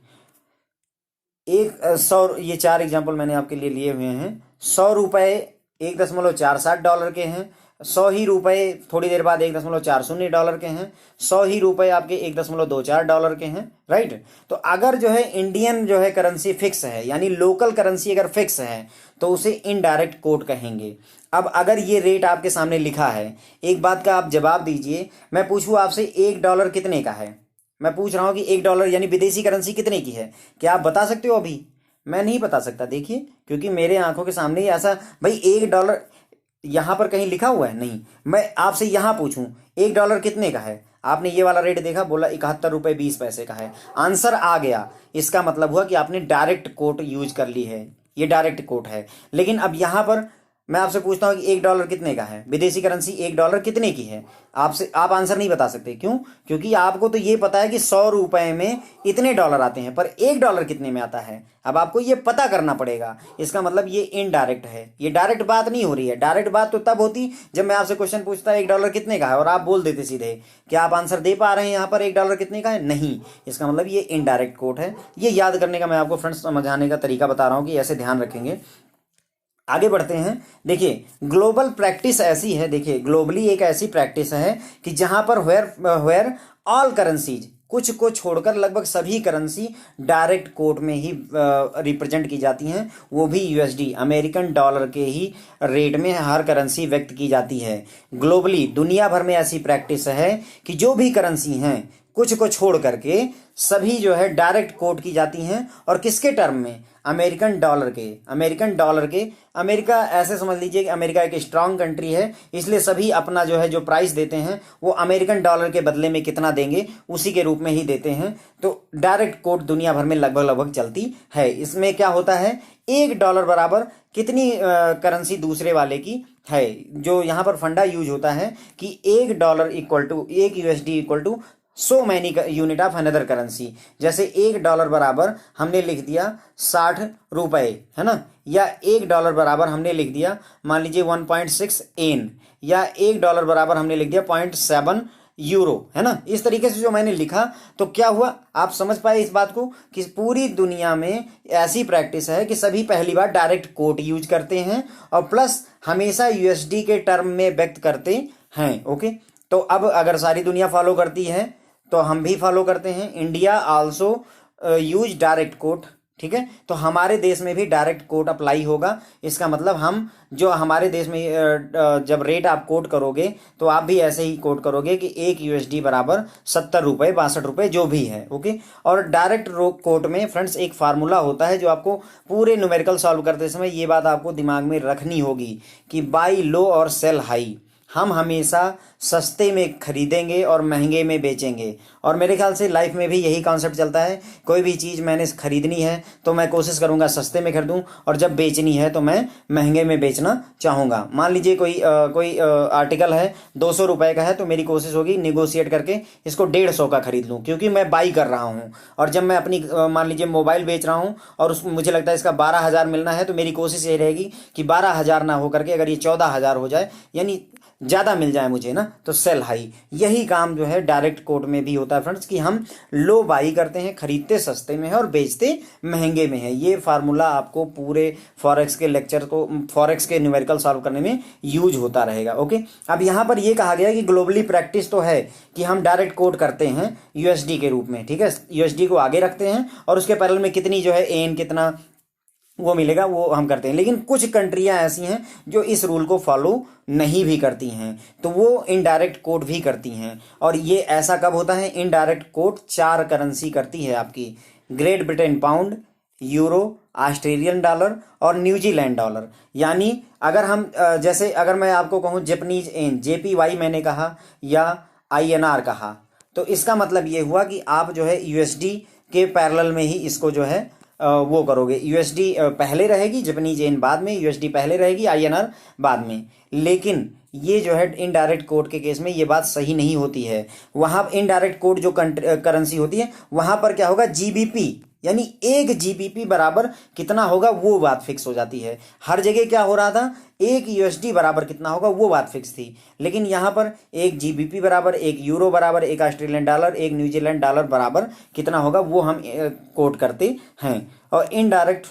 100, ये 4 एग्जाम्पल मैंने आपके लिए लिए हुए हैं। 100 रुपए $1.47 के हैं, 100 ही रुपए थोड़ी देर बाद $1.40 के हैं, 100 ही रुपए आपके $1.24 के हैं, राइट। तो अगर जो है इंडियन जो है करेंसी फिक्स है, यानी लोकल करेंसी अगर फिक्स है, तो उसे इनडायरेक्ट कोट कहेंगे। अब अगर ये रेट आपके सामने लिखा है, एक बात का आप जवाब दीजिए, मैं पूछूं आपसे $1 कितने का है, मैं पूछ रहा हूं कि $1 यानी विदेशी करेंसी कितने की है, क्या आप बता सकते हो? अभी मैं नहीं बता सकता, देखिए, क्योंकि मेरे आंखों के सामने ही ऐसा, भाई $1 यहां पर कहीं लिखा हुआ है नहीं। मैं आपसे यहां पूछूं $1 कितने का है, आपने ये वाला रेट देखा, बोला ₹71.20 का है, आंसर आ गया, इसका मतलब हुआ कि आपने डायरेक्ट कोट यूज कर ली है, ये डायरेक्ट कोट है। लेकिन अब यहां पर मैं आपसे पूछता हूँ कि $1 कितने का है, विदेशी करेंसी $1 कितने की है, आपसे आप आंसर नहीं बता सकते। क्यों? क्योंकि आपको तो ये पता है कि 100 रुपए में इतने डॉलर आते हैं, पर $1 कितने में आता है अब आपको ये पता करना पड़ेगा। इसका मतलब ये इनडायरेक्ट है, ये डायरेक्ट बात नहीं हो रही है। डायरेक्ट बात तो तब होती जब मैं आपसे क्वेश्चन पूछता $1 कितने का है और आप बोल देते सीधे। क्या आप आंसर दे पा रहे हैं यहाँ पर $1 कितने का है? नहीं। इसका मतलब ये इनडायरेक्ट कोट है। ये याद करने का मैं आपको फ्रेंड्स समझाने का तरीका बता रहा हूँ कि ऐसे ध्यान रखेंगे। आगे बढ़ते हैं। देखिए ग्लोबल प्रैक्टिस ऐसी है, देखिए ग्लोबली एक ऐसी प्रैक्टिस है कि जहां पर वेयर ऑल करेंसीज, कुछ को छोड़कर लगभग सभी करेंसी डायरेक्ट कोट में ही रिप्रेजेंट की जाती हैं, वो भी यूएसडी अमेरिकन डॉलर के ही रेट में हर करेंसी व्यक्त की जाती है। ग्लोबली दुनिया भर में ऐसी प्रैक्टिस है कि जो भी करेंसी हैं कुछ को छोड़ करके सभी जो है डायरेक्ट कोट की जाती हैं। और किसके टर्म में? अमेरिकन डॉलर के। अमेरिकन डॉलर के। अमेरिका ऐसे समझ लीजिए कि अमेरिका एक स्ट्रांग कंट्री है, इसलिए सभी अपना जो है जो प्राइस देते हैं वो अमेरिकन डॉलर के बदले में कितना देंगे उसी के रूप में ही देते हैं। तो डायरेक्ट कोट दुनिया भर में लगभग लगभग चलती है। इसमें क्या होता है, $1 बराबर कितनी करेंसी दूसरे वाले की है। जो यहाँ पर फंडा यूज होता है कि $1 इक्वल टू एक USD equal to so many unit of another currency. जैसे $1 बराबर हमने लिख दिया 60 रुपए, है ना, या $1 बराबर हमने लिख दिया मान लीजिए 1.6 एन, या $1 बराबर हमने लिख दिया 0.7 यूरो, है ना। इस तरीके से जो मैंने लिखा तो क्या हुआ, आप समझ पाए इस बात को कि पूरी दुनिया में ऐसी प्रैक्टिस है कि सभी पहली बार डायरेक्ट कोट यूज करते हैं और प्लस हमेशा यूएसडी के टर्म में व्यक्त करते हैं। ओके, तो अब अगर सारी दुनिया फॉलो करती है तो हम भी फॉलो करते हैं। India also use direct quote, ठीक है। तो हमारे देश में भी डायरेक्ट कोट अप्लाई होगा। इसका मतलब हम जो हमारे देश में जब रेट आप कोट करोगे तो आप भी ऐसे ही कोट करोगे कि एक यूएसडी बराबर 70 रुपए 62 रुपए जो भी है। ओके, और डायरेक्ट कोट में फ्रेंड्स एक फार्मूला होता है जो आपको पूरे न्यूमेरिकल सॉल्व करते समय ये बात आपको दिमाग में रखनी होगी कि बाई लो और सेल हाई। हम हमेशा सस्ते में खरीदेंगे और महंगे में बेचेंगे। और मेरे ख्याल से लाइफ में भी यही कॉन्सेप्ट चलता है। कोई भी चीज़ मैंने खरीदनी है तो मैं कोशिश करूंगा सस्ते में खरीदूं, और जब बेचनी है तो मैं महंगे में बेचना चाहूँगा। मान लीजिए कोई आर्टिकल है 200 रुपए का है तो मेरी कोशिश होगी निगोशिएट करके इसको 150 का खरीद लूँ, क्योंकि मैं बाई कर रहा हूँ। और जब मैं अपनी मान लीजिए मोबाइल बेच रहा हूँ और मुझे लगता है इसका 12,000 मिलना है तो मेरी कोशिश ये रहेगी कि 12,000 ना हो करके अगर ये 14,000 हो जाए, यानी ज़्यादा मिल जाए मुझे ना, तो सेल हाई। यही काम जो है डायरेक्ट कोट में भी होता है फ्रेंड्स कि हम लो बाई करते हैं, खरीदते सस्ते में है और बेचते महंगे में है। ये फार्मूला आपको पूरे फॉरेक्स के लेक्चर को, फॉरेक्स के न्यूमेरिकल सॉल्व करने में यूज होता रहेगा। ओके, अब यहाँ पर ये कहा गया कि ग्लोबली प्रैक्टिस तो है कि हम डायरेक्ट कोट करते हैं यूएसडी के रूप में, ठीक है। यूएसडी को आगे रखते हैं और उसके पैरेलल में कितनी जो है एन कितना वो मिलेगा वो हम करते हैं। लेकिन कुछ कंट्रियां ऐसी हैं जो इस रूल को फॉलो नहीं भी करती हैं, तो वो इनडायरेक्ट कोट भी करती हैं। और ये ऐसा कब होता है, इनडायरेक्ट कोट 4 करेंसी करती है आपकी, great Britain pound, euro, Australian dollar और न्यूजीलैंड डॉलर। यानी अगर हम जैसे अगर मैं आपको कहूँ जापानीज येन, JPY मैंने कहा या INR कहा, तो इसका मतलब ये हुआ कि आप जो है यूएसडी के पैरेलल में ही इसको जो है वो करोगे। यूएसडी पहले रहेगी, जापानीज येन बाद में, यूएसडी पहले रहेगी, INR बाद में। लेकिन ये जो है इनडायरेक्ट कोड के केस में ये बात सही नहीं होती है। वहां इनडायरेक्ट कोड जो करेंसी होती है वहां पर क्या होगा, GBP, यानी 1 GBP बराबर कितना होगा वो बात फिक्स हो जाती है। हर जगह क्या हो रहा था, 1 USD बराबर कितना होगा वो बात फिक्स थी। लेकिन यहाँ पर 1 GBP बराबर, 1 यूरो बराबर, 1 ऑस्ट्रेलियन डॉलर, 1 न्यूजीलैंड डॉलर बराबर कितना होगा वो हम कोट करते हैं। और इनडायरेक्ट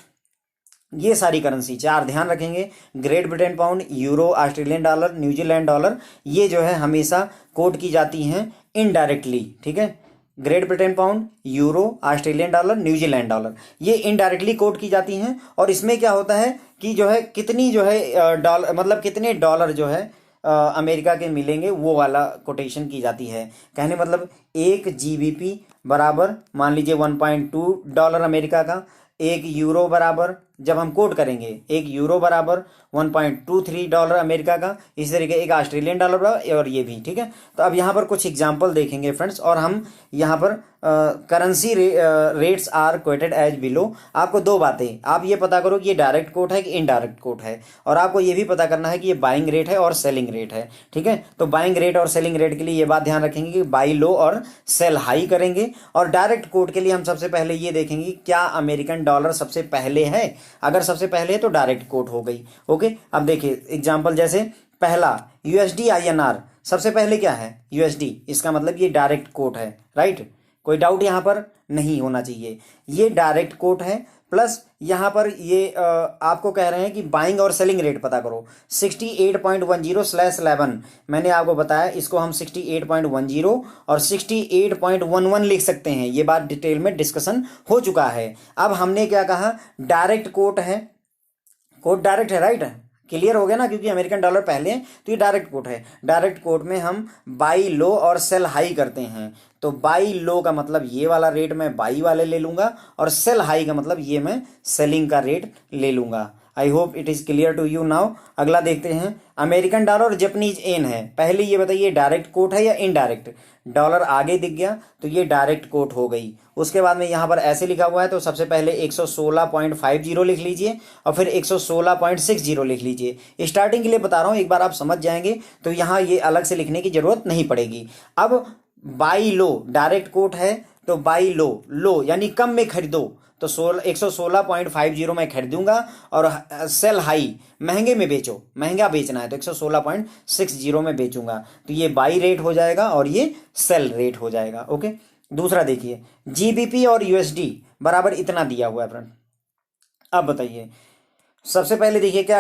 ये सारी करेंसी 4 ध्यान रखेंगे, great Britain pound, euro, Australian dollar, New Zealand dollar, ये जो है हमेशा कोट की जाती हैं इनडायरेक्टली, ठीक है। Great Britain pound, euro, Australian dollar, New Zealand dollar, ये इनडायरेक्टली कोट की जाती हैं। और इसमें क्या होता है कि जो है कितनी जो है डॉलर, मतलब कितने डॉलर जो है अमेरिका के मिलेंगे वो वाला कोटेशन की जाती है। कहने मतलब 1 GBP बराबर मान लीजिए $1.2 अमेरिका का, 1 यूरो बराबर, जब हम कोट करेंगे 1 यूरो बराबर $1.23 अमेरिका का, इसी तरीके एक ऑस्ट्रेलियन डॉलर और ये भी, ठीक है। तो अब यहाँ पर कुछ एग्जांपल देखेंगे फ्रेंड्स, और हम यहाँ पर currency rates are quoted as below. आपको दो बातें, आप ये पता करो कि ये डायरेक्ट कोट है कि इनडायरेक्ट कोट है, और आपको ये भी पता करना है कि ये बाइंग रेट है और सेलिंग रेट है, ठीक है। तो बाइंग रेट और सेलिंग रेट के लिए ये बात ध्यान रखेंगे कि बाई लो और सेल हाई करेंगे, और डायरेक्ट कोट के लिए हम सबसे पहले ये देखेंगे क्या अमेरिकन डॉलर सबसे पहले है। अगर सबसे पहले है तो डायरेक्ट कोट हो गई, ओके। अब देखिए एग्जाम्पल, जैसे पहला यूएसडी INR, सबसे पहले क्या है यूएसडी, इसका मतलब ये डायरेक्ट कोट है, राइट। कोई डाउट यहाँ पर नहीं होना चाहिए, ये डायरेक्ट कोट है। प्लस यहाँ पर ये आपको कह रहे हैं कि बाइंग और सेलिंग रेट पता करो। 68.10/11 मैंने आपको बताया, इसको हम 68.10 और 68.11 लिख सकते हैं, ये बात डिटेल में डिस्कशन हो चुका है। अब हमने क्या कहा, डायरेक्ट कोट है, कोट डायरेक्ट है, राइट है, क्लियर हो गया ना, क्योंकि अमेरिकन डॉलर पहले है तो ये डायरेक्ट कोट है। डायरेक्ट कोट में हम बाई लो और सेल हाई करते हैं, तो बाई लो का मतलब ये वाला रेट मैं बाई वाले ले लूंगा, और सेल हाई का मतलब ये मैं सेलिंग का रेट ले लूंगा। I hope it is clear to you now. अगला देखते हैं, अमेरिकन डॉलर और जापानीज येन है। पहले ये बताइए डायरेक्ट कोट है या इनडायरेक्ट। डॉलर आगे दिख गया तो ये डायरेक्ट कोट हो गई। उसके बाद में यहाँ पर ऐसे लिखा हुआ है, तो सबसे पहले 116.50 लिख लीजिए और फिर 116.60 लिख लीजिए। स्टार्टिंग के लिए बता रहा हूँ, एक बार आप समझ जाएंगे तो यहाँ ये अलग से लिखने की जरूरत नहीं पड़ेगी। अब बाई लो डायरेक्ट कोट है, तो बाई लो यानी कम में खरीदो, तो 116.50 में खरीदूंगा, और सेल हाई महंगे में बेचो, महंगा बेचना है तो 116.60 में बेचूंगा, तो ये बाई रेट हो जाएगा और ये सेल रेट हो जाएगा, ओके। दूसरा देखिए, GBP और USD बराबर इतना दिया हुआ है फ्रेंड। अब बताइए, सबसे पहले देखिए क्या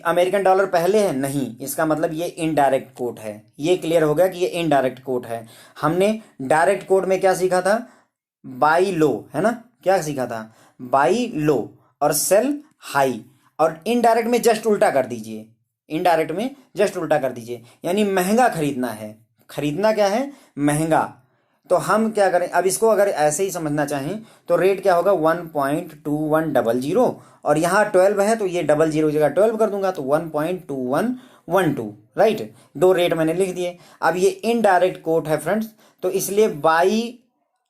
अमेरिकन डॉलर पहले है, नहीं, इसका मतलब ये इनडायरेक्ट कोट है। ये क्लियर हो गया कि ये इनडायरेक्ट कोट है। हमने डायरेक्ट कोट में क्या सीखा था, बाई लो, है ना, क्या सीखा था, बाई लो और सेल हाई। और इनडायरेक्ट में जस्ट उल्टा कर दीजिए, इनडायरेक्ट में जस्ट उल्टा कर दीजिए, यानी महंगा खरीदना है। खरीदना क्या है, महंगा। तो हम क्या करें, अब इसको अगर ऐसे ही समझना चाहें तो रेट क्या होगा 1.2100, और यहाँ 12 है तो ये 00 की जगह 12 कर दूंगा, तो 1.2112, राइट। दो रेट मैंने लिख दिए। अब ये इनडायरेक्ट कोट है फ्रेंड्स, तो इसलिए बाई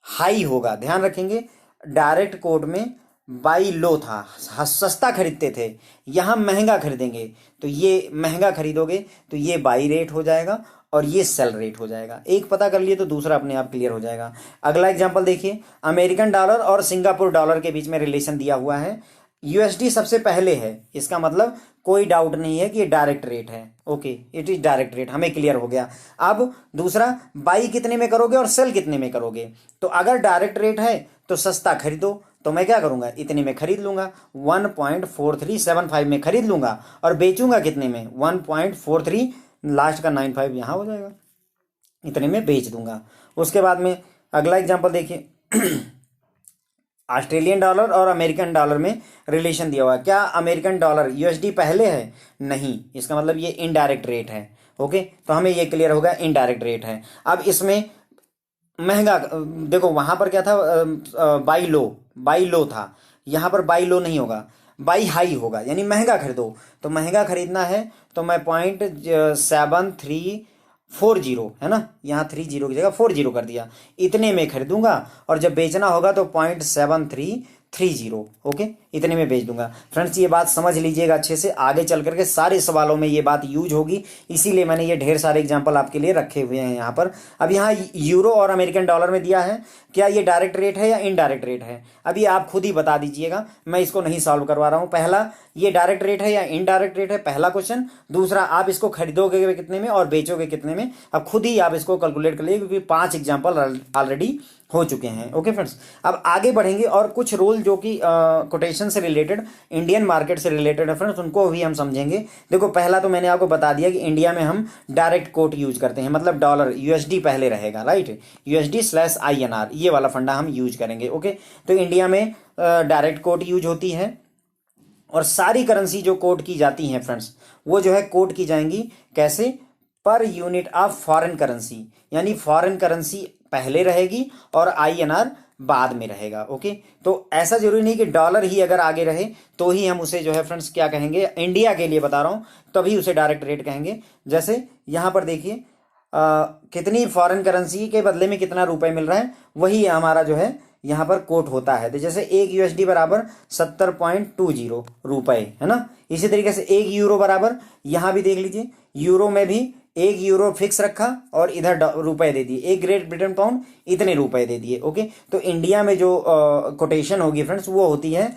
हाई होगा, ध्यान रखेंगे। डायरेक्ट कोट में बाई लो था, सस्ता खरीदते थे, यहाँ महंगा खरीदेंगे, तो ये महंगा खरीदोगे तो ये बाई रेट हो जाएगा और ये सेल रेट हो जाएगा। एक पता कर लिए तो दूसरा अपने आप क्लियर हो जाएगा। अगला एग्जांपल देखिए, अमेरिकन डॉलर और सिंगापुर डॉलर के बीच में रिलेशन दिया हुआ है। USD सबसे पहले है, इसका मतलब कोई डाउट नहीं है कि ये डायरेक्ट रेट है, okay, it is direct rate, हमें क्लियर हो गया। अब दूसरा, बाई कितने में करोगे और सेल कितने में करोगे। तो अगर डायरेक्ट रेट है तो सस्ता खरीदो, तो मैं क्या करूंगा, इतने में खरीद लूंगा, 1.4375 में खरीद लूंगा, और बेचूंगा कितने में, 1.43, लास्ट का 95 यहाँ हो जाएगा, इतने में बेच दूंगा। उसके बाद में अगला एग्जांपल देखिए, ऑस्ट्रेलियन डॉलर और अमेरिकन डॉलर में रिलेशन दिया हुआ है। क्या अमेरिकन डॉलर USD पहले है, नहीं, इसका मतलब ये इनडायरेक्ट रेट है, ओके। तो हमें ये क्लियर होगा इनडायरेक्ट रेट है। अब इसमें महंगा, देखो वहां पर क्या था, बाई लो था, यहाँ पर बाई लो नहीं होगा, बाई हाई होगा, यानी महंगा खरीदो। तो महंगा खरीदना है तो मैं 0.7340, है ना, यहाँ 30 की जगह 40 कर दिया, इतने में खरीदूंगा, और जब बेचना होगा तो 0.7330, ओके, इतने में बेच दूंगा। फ्रेंड्स ये बात समझ लीजिएगा अच्छे से, आगे चल करके सारे सवालों में ये बात यूज होगी, इसीलिए मैंने ये ढेर सारे एग्जांपल आपके लिए रखे हुए हैं यहाँ पर। अब यहाँ यूरो और अमेरिकन डॉलर में दिया है, क्या ये डायरेक्ट रेट है या इनडायरेक्ट रेट है, अभी आप खुद ही बता दीजिएगा, मैं इसको नहीं सॉल्व करवा रहा हूँ। पहला, ये डायरेक्ट रेट है या इनडायरेक्ट रेट है, पहला क्वेश्चन। दूसरा, आप इसको खरीदोगे कितने में और बेचोगे कितने में, अब खुद ही आप इसको कैलकुलेट कर लीजिए, क्योंकि 5 एग्जाम्पल ऑलरेडी हो चुके हैं, ओके फ्रेंड्स। अब आगे बढ़ेंगे और कुछ रूल जो कि कोटेशन से रिलेटेड, इंडियन मार्केट से रिलेटेड है फ्रेंड्स, उनको भी हम समझेंगे। देखो पहला तो मैंने आपको बता दिया कि इंडिया में हम डायरेक्ट कोट यूज करते हैं, मतलब डॉलर USD पहले रहेगा, राइट, USD/INR, ये वाला फंडा हम यूज करेंगे, ओके। तो इंडिया में डायरेक्ट कोट यूज होती है, और सारी करेंसी जो कोट की जाती हैं फ्रेंड्स, वो जो है कोट की जाएंगी कैसे, per unit of foreign currency, यानी फॉरेन करेंसी पहले रहेगी और INR बाद में रहेगा। ओके, तो ऐसा जरूरी नहीं कि डॉलर ही अगर आगे रहे तो ही हम उसे जो है फ्रेंड्स क्या कहेंगे, इंडिया के लिए बता रहा हूं, तभी उसे डायरेक्ट रेट कहेंगे। जैसे यहां पर देखिए कितनी फॉरेन करेंसी के बदले में कितना रुपए मिल रहा है, वही हमारा जो है यहाँ पर कोट होता है। तो जैसे 1 USD बराबर 70.20 रुपए, है ना। इसी तरीके से 1 यूरो बराबर, यहाँ भी देख लीजिए, यूरो में भी 1 यूरो फिक्स रखा और इधर रुपए दे दिए। 1 ग्रेट ब्रिटेन पाउंड इतने रुपए दे दिए। ओके, तो इंडिया में जो कोटेशन होगी फ्रेंड्स वो होती है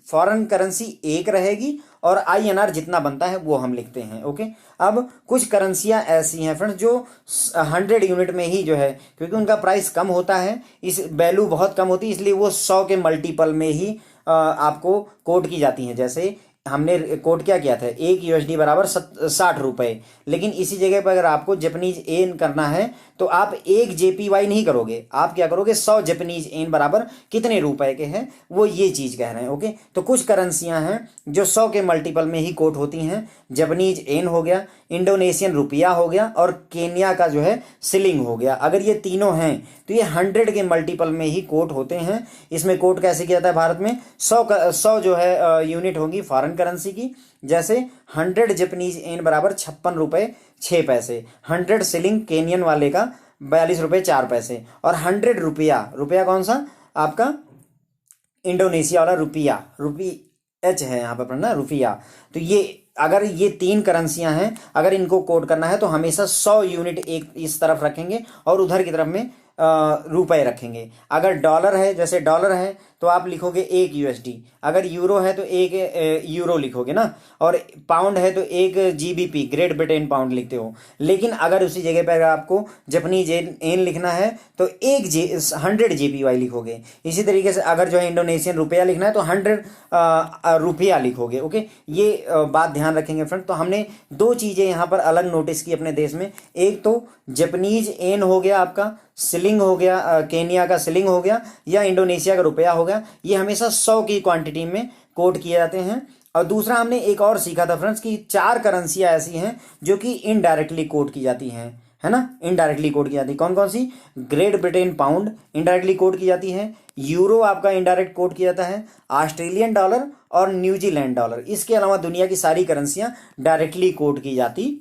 फॉरेन करेंसी एक रहेगी और INR जितना बनता है वो हम लिखते हैं। ओके, अब कुछ करेंसियां ऐसी हैं फ्रेंड्स जो 100 यूनिट में ही जो है, क्योंकि उनका प्राइस कम होता है, इस वैल्यू बहुत कम होती है, इसलिए वो 100 के मल्टीपल में ही आपको कोट की जाती हैं। जैसे हमने कोट क्या किया था, 1 USD बराबर 60 रुपए, लेकिन इसी जगह पर अगर आपको जापानीज येन करना है तो आप 1 JPY नहीं करोगे, आप क्या करोगे, 100 जापानीज येन बराबर कितने रुपए के हैं, वो ये चीज कह रहे हैं। ओके, तो कुछ करेंसियां हैं जो 100 के मल्टीपल में ही कोट होती हैं। जापानीज येन हो गया, इंडोनेशियन रुपया हो गया और केन्या का जो है शिलिंग हो गया। अगर ये तीनों हैं तो ये 100 के मल्टीपल में ही कोट होते हैं। इसमें कोट कैसे किया जाता है भारत में, 100 जो है यूनिट होगी फॉरेन करेंसी की। जैसे 100 जापानीज येन बराबर 56 रुपए 6 पैसे, 100 शिलिंग केनियन वाले का 42 रुपए 4 पैसे, और 100 रुपया कौन सा आपका, इंडोनेशिया वाला रुपया, H है यहाँ पर पढ़ना, रुपया। तो ये अगर ये 3 करेंसियां हैं, अगर इनको कोड करना है तो हमेशा 100 यूनिट एक इस तरफ रखेंगे और उधर की तरफ में रुपए रखेंगे। अगर डॉलर है, जैसे डॉलर है तो आप लिखोगे 1 USD, अगर यूरो है तो 1 यूरो लिखोगे ना, और पाउंड है तो 1 GBP ग्रेट ब्रिटेन पाउंड लिखते हो। लेकिन अगर उसी जगह पर आपको जापानीज येन लिखना है तो 100 JPY लिखोगे। इसी तरीके से अगर जो है इंडोनेशियन रुपया लिखना है तो 100 रुपया लिखोगे। ओके, ये बात ध्यान रखेंगे फ्रेंड। तो हमने 2 चीजें यहाँ पर अलग नोटिस की अपने देश में, एक तो जापानीज येन हो गया आपका, शिलिंग हो गया, केनिया का शिलिंग हो गया, या इंडोनेशिया का रुपया हो गया, ये हमेशा 100 की क्वांटिटी में कोट किए जाते हैं। और दूसरा हमने एक और सीखा था फ्रेंड्स कि 4 करेंसियां ऐसी हैं जो कि इनडायरेक्टली कोट की जाती हैं, है ना, इनडायरेक्टली कोट की जाती है। कौन कौन सी, Great Britain pound indirectly quote की जाती है, यूरो आपका इनडायरेक्ट कोट किया जाता है, ऑस्ट्रेलियन डॉलर और न्यूजीलैंड डॉलर। इसके अलावा दुनिया की सारी करेंसियां डायरेक्टली कोट की जाती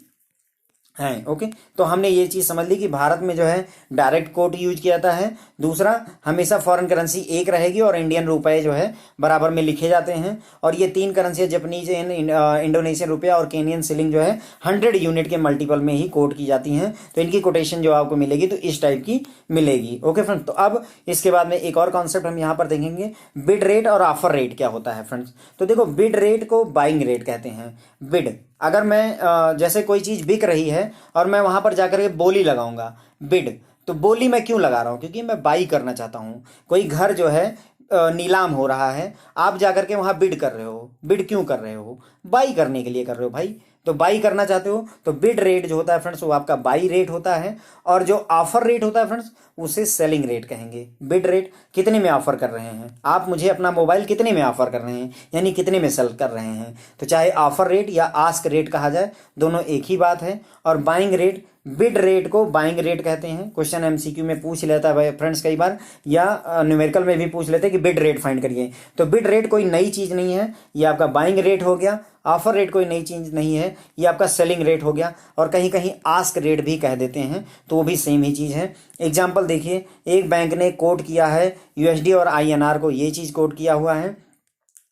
हैं। ओके, तो हमने ये चीज समझ ली कि भारत में जो है डायरेक्ट कोट यूज किया जाता है। दूसरा, हमेशा फॉरेन करेंसी एक रहेगी और इंडियन रुपए जो है बराबर में लिखे जाते हैं। और ये 3 currency Japanese yen, Indonesian rupiah और केनियन शिलिंग जो है 100 यूनिट के मल्टीपल में ही कोट की जाती हैं। तो इनकी कोटेशन जो आपको मिलेगी तो इस टाइप की मिलेगी। ओके फ्रेंड्स, तो अब इसके बाद में एक और कॉन्सेप्ट हम यहाँ पर देखेंगे, बिड रेट और ऑफर रेट क्या होता है फ्रेंड्स। तो देखो, बिड रेट को बाइंग रेट कहते हैं। बिड, अगर मैं जैसे कोई चीज बिक रही है और मैं वहां पर जाकर के बोली लगाऊंगा, बिड, तो बोली मैं क्यों लगा रहा हूं, क्योंकि मैं बाई करना चाहता हूं। कोई घर जो है नीलाम हो रहा है, आप जाकर के वहां बिड कर रहे हो। बिड क्यों कर रहे हो, बाई करने के लिए कर रहे हो भाई। तो बाई करना चाहते हो तो बिड रेट जो होता है फ्रेंड्स वो आपका बाई रेट होता है। और जो ऑफर रेट होता है फ्रेंड्स उसे सेलिंग रेट कहेंगे। बिड रेट, कितने में ऑफर कर रहे हैं आप मुझे अपना मोबाइल, कितने में ऑफर कर रहे हैं, यानी कितने में सेल कर रहे हैं। तो चाहे ऑफर रेट या आस्क रेट कहा जाए, दोनों एक ही बात है। और बाइंग रेट, बिड रेट को बाइंग रेट कहते हैं। क्वेश्चन MCQ में पूछ लेता है फ्रेंड्स कई बार, या न्यूमेरिकल में भी पूछ लेते हैं कि बिड रेट फाइंड करिए। तो बिड रेट कोई नई चीज नहीं है, ये आपका बाइंग रेट हो गया। ऑफर रेट कोई नई चीज नहीं है, ये आपका सेलिंग रेट हो गया। और कहीं कहीं आस्क रेट भी कह देते हैं, तो वो भी सेम ही चीज है। एग्जाम्पल देखिए, एक बैंक ने कोट किया है USD और INR को, ये चीज कोट किया हुआ है।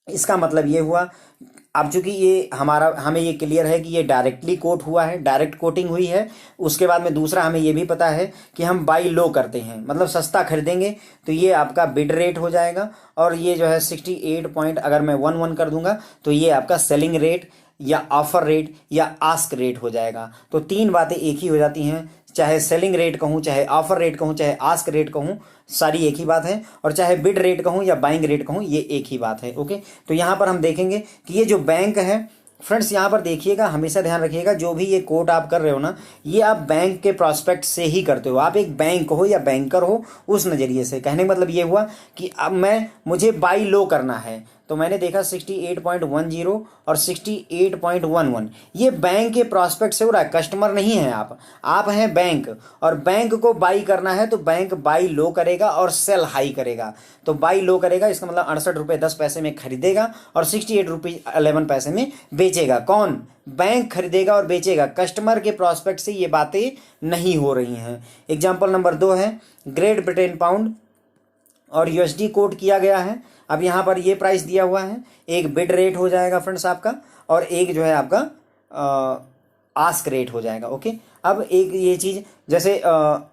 इसका मतलब ये हुआ, अब चूंकि ये हमें ये क्लियर है कि ये डायरेक्टली कोट हुआ है, डायरेक्ट कोटिंग हुई है। उसके बाद में दूसरा हमें ये भी पता है कि हम बाई लो करते हैं, मतलब सस्ता खरीदेंगे, तो ये आपका बिड रेट हो जाएगा। और ये जो है 68 पॉइंट अगर मैं 11 कर दूंगा तो ये आपका सेलिंग रेट या ऑफर रेट या आस्क रेट हो जाएगा। तो 3 बातें एक ही हो जाती हैं, चाहे सेलिंग रेट कहूं, चाहे ऑफर रेट कहूं, चाहे आस्क रेट कहूं, सारी एक ही बात है। और चाहे बिड रेट कहूं या बाइंग रेट कहूं, ये एक ही बात है। ओके, तो यहां पर हम देखेंगे कि ये जो बैंक है फ्रेंड्स, यहां पर देखिएगा, हमेशा ध्यान रखिएगा, जो भी ये कोट आप कर रहे हो ना, ये आप बैंक के प्रोस्पेक्ट से ही करते हो। आप एक बैंक हो या बैंकर हो, उस नजरिए से। कहने का मतलब ये हुआ कि अब मुझे बाई लो करना है, तो मैंने देखा 68.10 और 68.11। ये बैंक के प्रॉस्पेक्ट से हो रहा है, कस्टमर नहीं है आप हैं बैंक, और बैंक को बाई करना है तो बैंक बाई लो करेगा और सेल हाई करेगा। तो बाई लो करेगा, इसका मतलब 68 रुपये 10 पैसे में खरीदेगा और 68 रुपये 11 पैसे में बेचेगा। कौन? बैंक खरीदेगा और बेचेगा। कस्टमर के प्रॉस्पेक्ट से ये बातें नहीं हो रही हैं। एग्जाम्पल नंबर 2 है ग्रेट ब्रिटेन पाउंड और यूएसडी कोट किया गया है। अब यहाँ पर ये प्राइस दिया हुआ है, एक बिड रेट हो जाएगा फ्रेंड्स आपका, और एक जो है आपका आस्क रेट हो जाएगा। ओके, अब एक ये चीज़ जैसे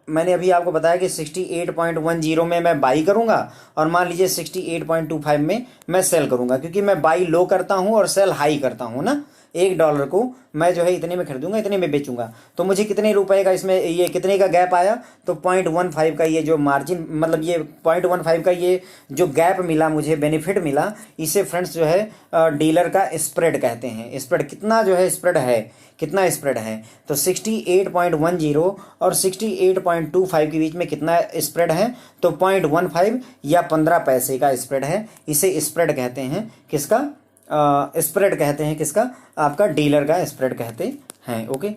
मैंने अभी आपको बताया कि 68.10 में मैं बाई करूंगा और मान लीजिए 68.25 में मैं सेल करूंगा, क्योंकि मैं बाई लो करता हूं और सेल हाई करता हूं ना। $1 को मैं जो है इतने में खरीदूंगा, इतने में बेचूंगा, तो मुझे कितने रुपए का इसमें ये कितने का गैप आया, तो 0.15 का ये जो मार्जिन, मतलब ये 0.15 का ये जो गैप मिला, मुझे बेनिफिट मिला, इसे फ्रेंड्स जो है डीलर का स्प्रेड कहते हैं। स्प्रेड कितना जो है स्प्रेड है, कितना स्प्रेड है, तो 68.10 और 68.25 के बीच में कितना स्प्रेड है, तो 0.15 या 15 पैसे का स्प्रेड है। इसे स्प्रेड कहते हैं, किसका स्प्रेड कहते हैं, किसका? आपका डीलर का स्प्रेड कहते हैं। ओके,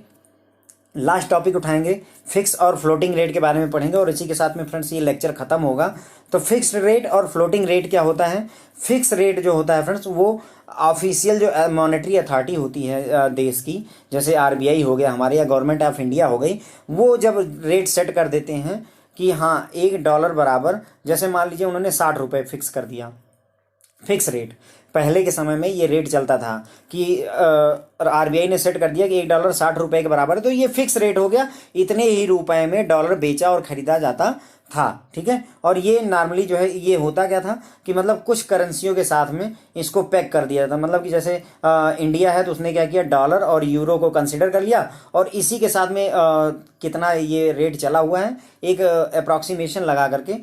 लास्ट टॉपिक उठाएंगे, फिक्स और फ्लोटिंग रेट के बारे में पढ़ेंगे और इसी के साथ में फ्रेंड्स ये लेक्चर खत्म होगा। तो फिक्स्ड रेट और फ्लोटिंग रेट क्या होता है? फिक्स रेट जो होता है फ्रेंड्स, वो ऑफिशियल जो मॉनेटरी अथॉरिटी होती है देश की, जैसे आरबीआई हो गया हमारे, या गवर्नमेंट ऑफ इंडिया हो गई, वो जब रेट सेट कर देते हैं कि हाँ $1 बराबर, जैसे मान लीजिए उन्होंने 60 रुपये फिक्स कर दिया, फिक्स रेट। पहले के समय में ये रेट चलता था कि आरबीआई ने सेट कर दिया कि $1 60 रुपये के बराबर है, तो ये फिक्स रेट हो गया, इतने ही रुपए में डॉलर बेचा और खरीदा जाता था। ठीक है, और ये नॉर्मली जो है ये होता क्या था कि मतलब कुछ करेंसियों के साथ में इसको पैक कर दिया था, मतलब कि जैसे इंडिया है तो उसने क्या किया, डॉलर और यूरो को कंसिडर कर लिया और इसी के साथ में कितना ये रेट चला हुआ है, एक अप्रॉक्सीमेशन लगा करके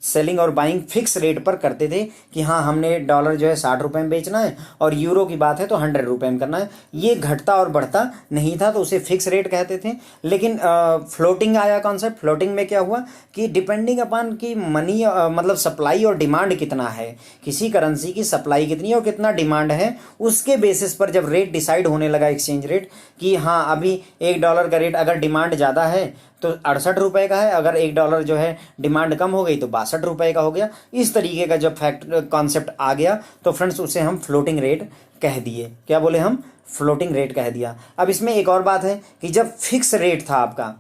सेलिंग और बाइंग फिक्स रेट पर करते थे कि हाँ हमने डॉलर जो है 60 रुपये में बेचना है और यूरो की बात है तो 100 रुपये में करना है। ये घटता और बढ़ता नहीं था, तो उसे फिक्स रेट कहते थे। लेकिन फ्लोटिंग आया कॉन्सेप्ट। फ्लोटिंग में क्या हुआ कि डिपेंडिंग अपॉन की मनी मतलब सप्लाई और डिमांड कितना है, किसी करेंसी की सप्लाई कितनी है और कितना डिमांड है, उसके बेसिस पर जब रेट डिसाइड होने लगा, एक्सचेंज रेट, कि हाँ अभी $1 का रेट अगर डिमांड ज़्यादा है तो 68 रुपये का है, अगर $1 जो है डिमांड कम हो गई तो 62 रुपये का हो गया। इस तरीके का जब कॉन्सेप्ट आ गया तो फ्रेंड्स उसे हम फ्लोटिंग रेट कह दिए। क्या बोले हम? फ्लोटिंग रेट कह दिया। अब इसमें एक और बात है कि जब फिक्स रेट था, आपका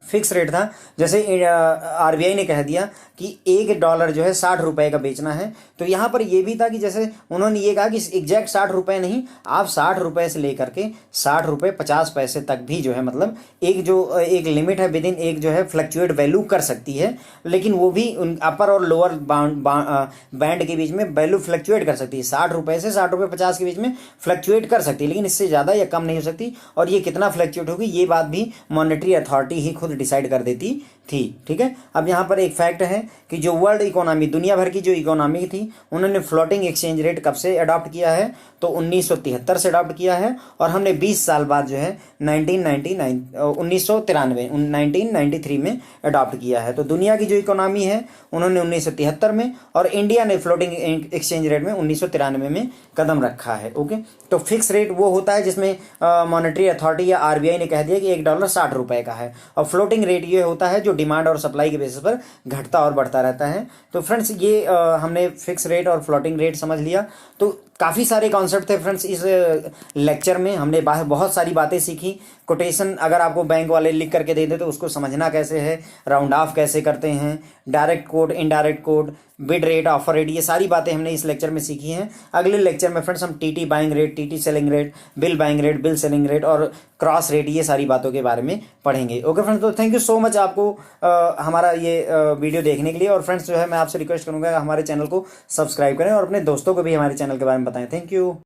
फिक्स रेट था, जैसे आरबीआई ने कह दिया कि $1 जो है 60 रुपये का बेचना है, तो यहाँ पर ये भी था कि जैसे उन्होंने ये कहा कि एग्जैक्ट 60 रुपये नहीं, आप 60 रुपये से लेकर के 60 रुपये 50 पैसे तक भी जो है, मतलब एक लिमिट है, विद इन एक जो है फ्लक्चुएट वैल्यू कर सकती है, लेकिन वो भी अपर और लोअर बैंड के बीच में वैल्यू फ्लक्चुएट कर सकती है। 60 रुपये से 60 रुपये 50 के बीच में फ्लक्चुएट कर सकती है, लेकिन इससे ज़्यादा या कम नहीं हो सकती। और ये कितना फ्लक्चुएट होगी ये बात भी मॉनेटरी अथॉरिटी ही खुद डिसाइड कर देती थी। ठीक है, अब यहाँ पर एक फैक्ट है कि जो वर्ल्ड इकोनॉमी, दुनिया भर की जो इकोनॉमी थी, उन्होंने फ्लोटिंग एक्सचेंज रेट कब से अडॉप्ट किया है, तो 1973 से अडॉप्ट किया है, और हमने 20 साल बाद जो है 1993 में अडॉप्ट किया है। तो दुनिया की जो इकोनॉमी है उन्होंने 1973 में, और इंडिया ने फ्लोटिंग एक्सचेंज रेट में 1993 में कदम रखा है। ओके, तो फिक्स रेट वो होता है जिसमें मॉनेटरी अथॉरिटी या आरबीआई ने कह दिया कि $1 60 रुपये का है, और फ्लोटिंग रेट ये होता है जो डिमांड और सप्लाई के बेसिस पर घटता और बढ़ता रहता है। तो फ्रेंड्स ये हमने फिक्स रेट और फ्लोटिंग रेट समझ लिया। तो काफ़ी सारे कॉन्सेप्ट थे फ्रेंड्स इस लेक्चर में, हमने बहुत सारी बातें सीखी। कोटेशन अगर आपको बैंक वाले लिख करके दे दे तो उसको समझना कैसे है, राउंड ऑफ कैसे करते हैं, direct code, indirect code, bid rate, offer rate, ये सारी बातें हमने इस लेक्चर में सीखी हैं। अगले लेक्चर में फ्रेंड्स हम TT buying rate, TT selling rate, bill buying rate, bill selling rate और क्रॉस रेट, ये सारी बातों के बारे में पढ़ेंगे। ओके फ्रेंड्स, तो थैंक यू सो मच आपको हमारा ये वीडियो देखने के लिए। और फ्रेंड्स जो है मैं आपसे रिक्वेस्ट करूंगा हमारे चैनल को सब्सक्राइब करें और अपने दोस्तों को भी हमारे चैनल के बारे में बताएं। Thank you.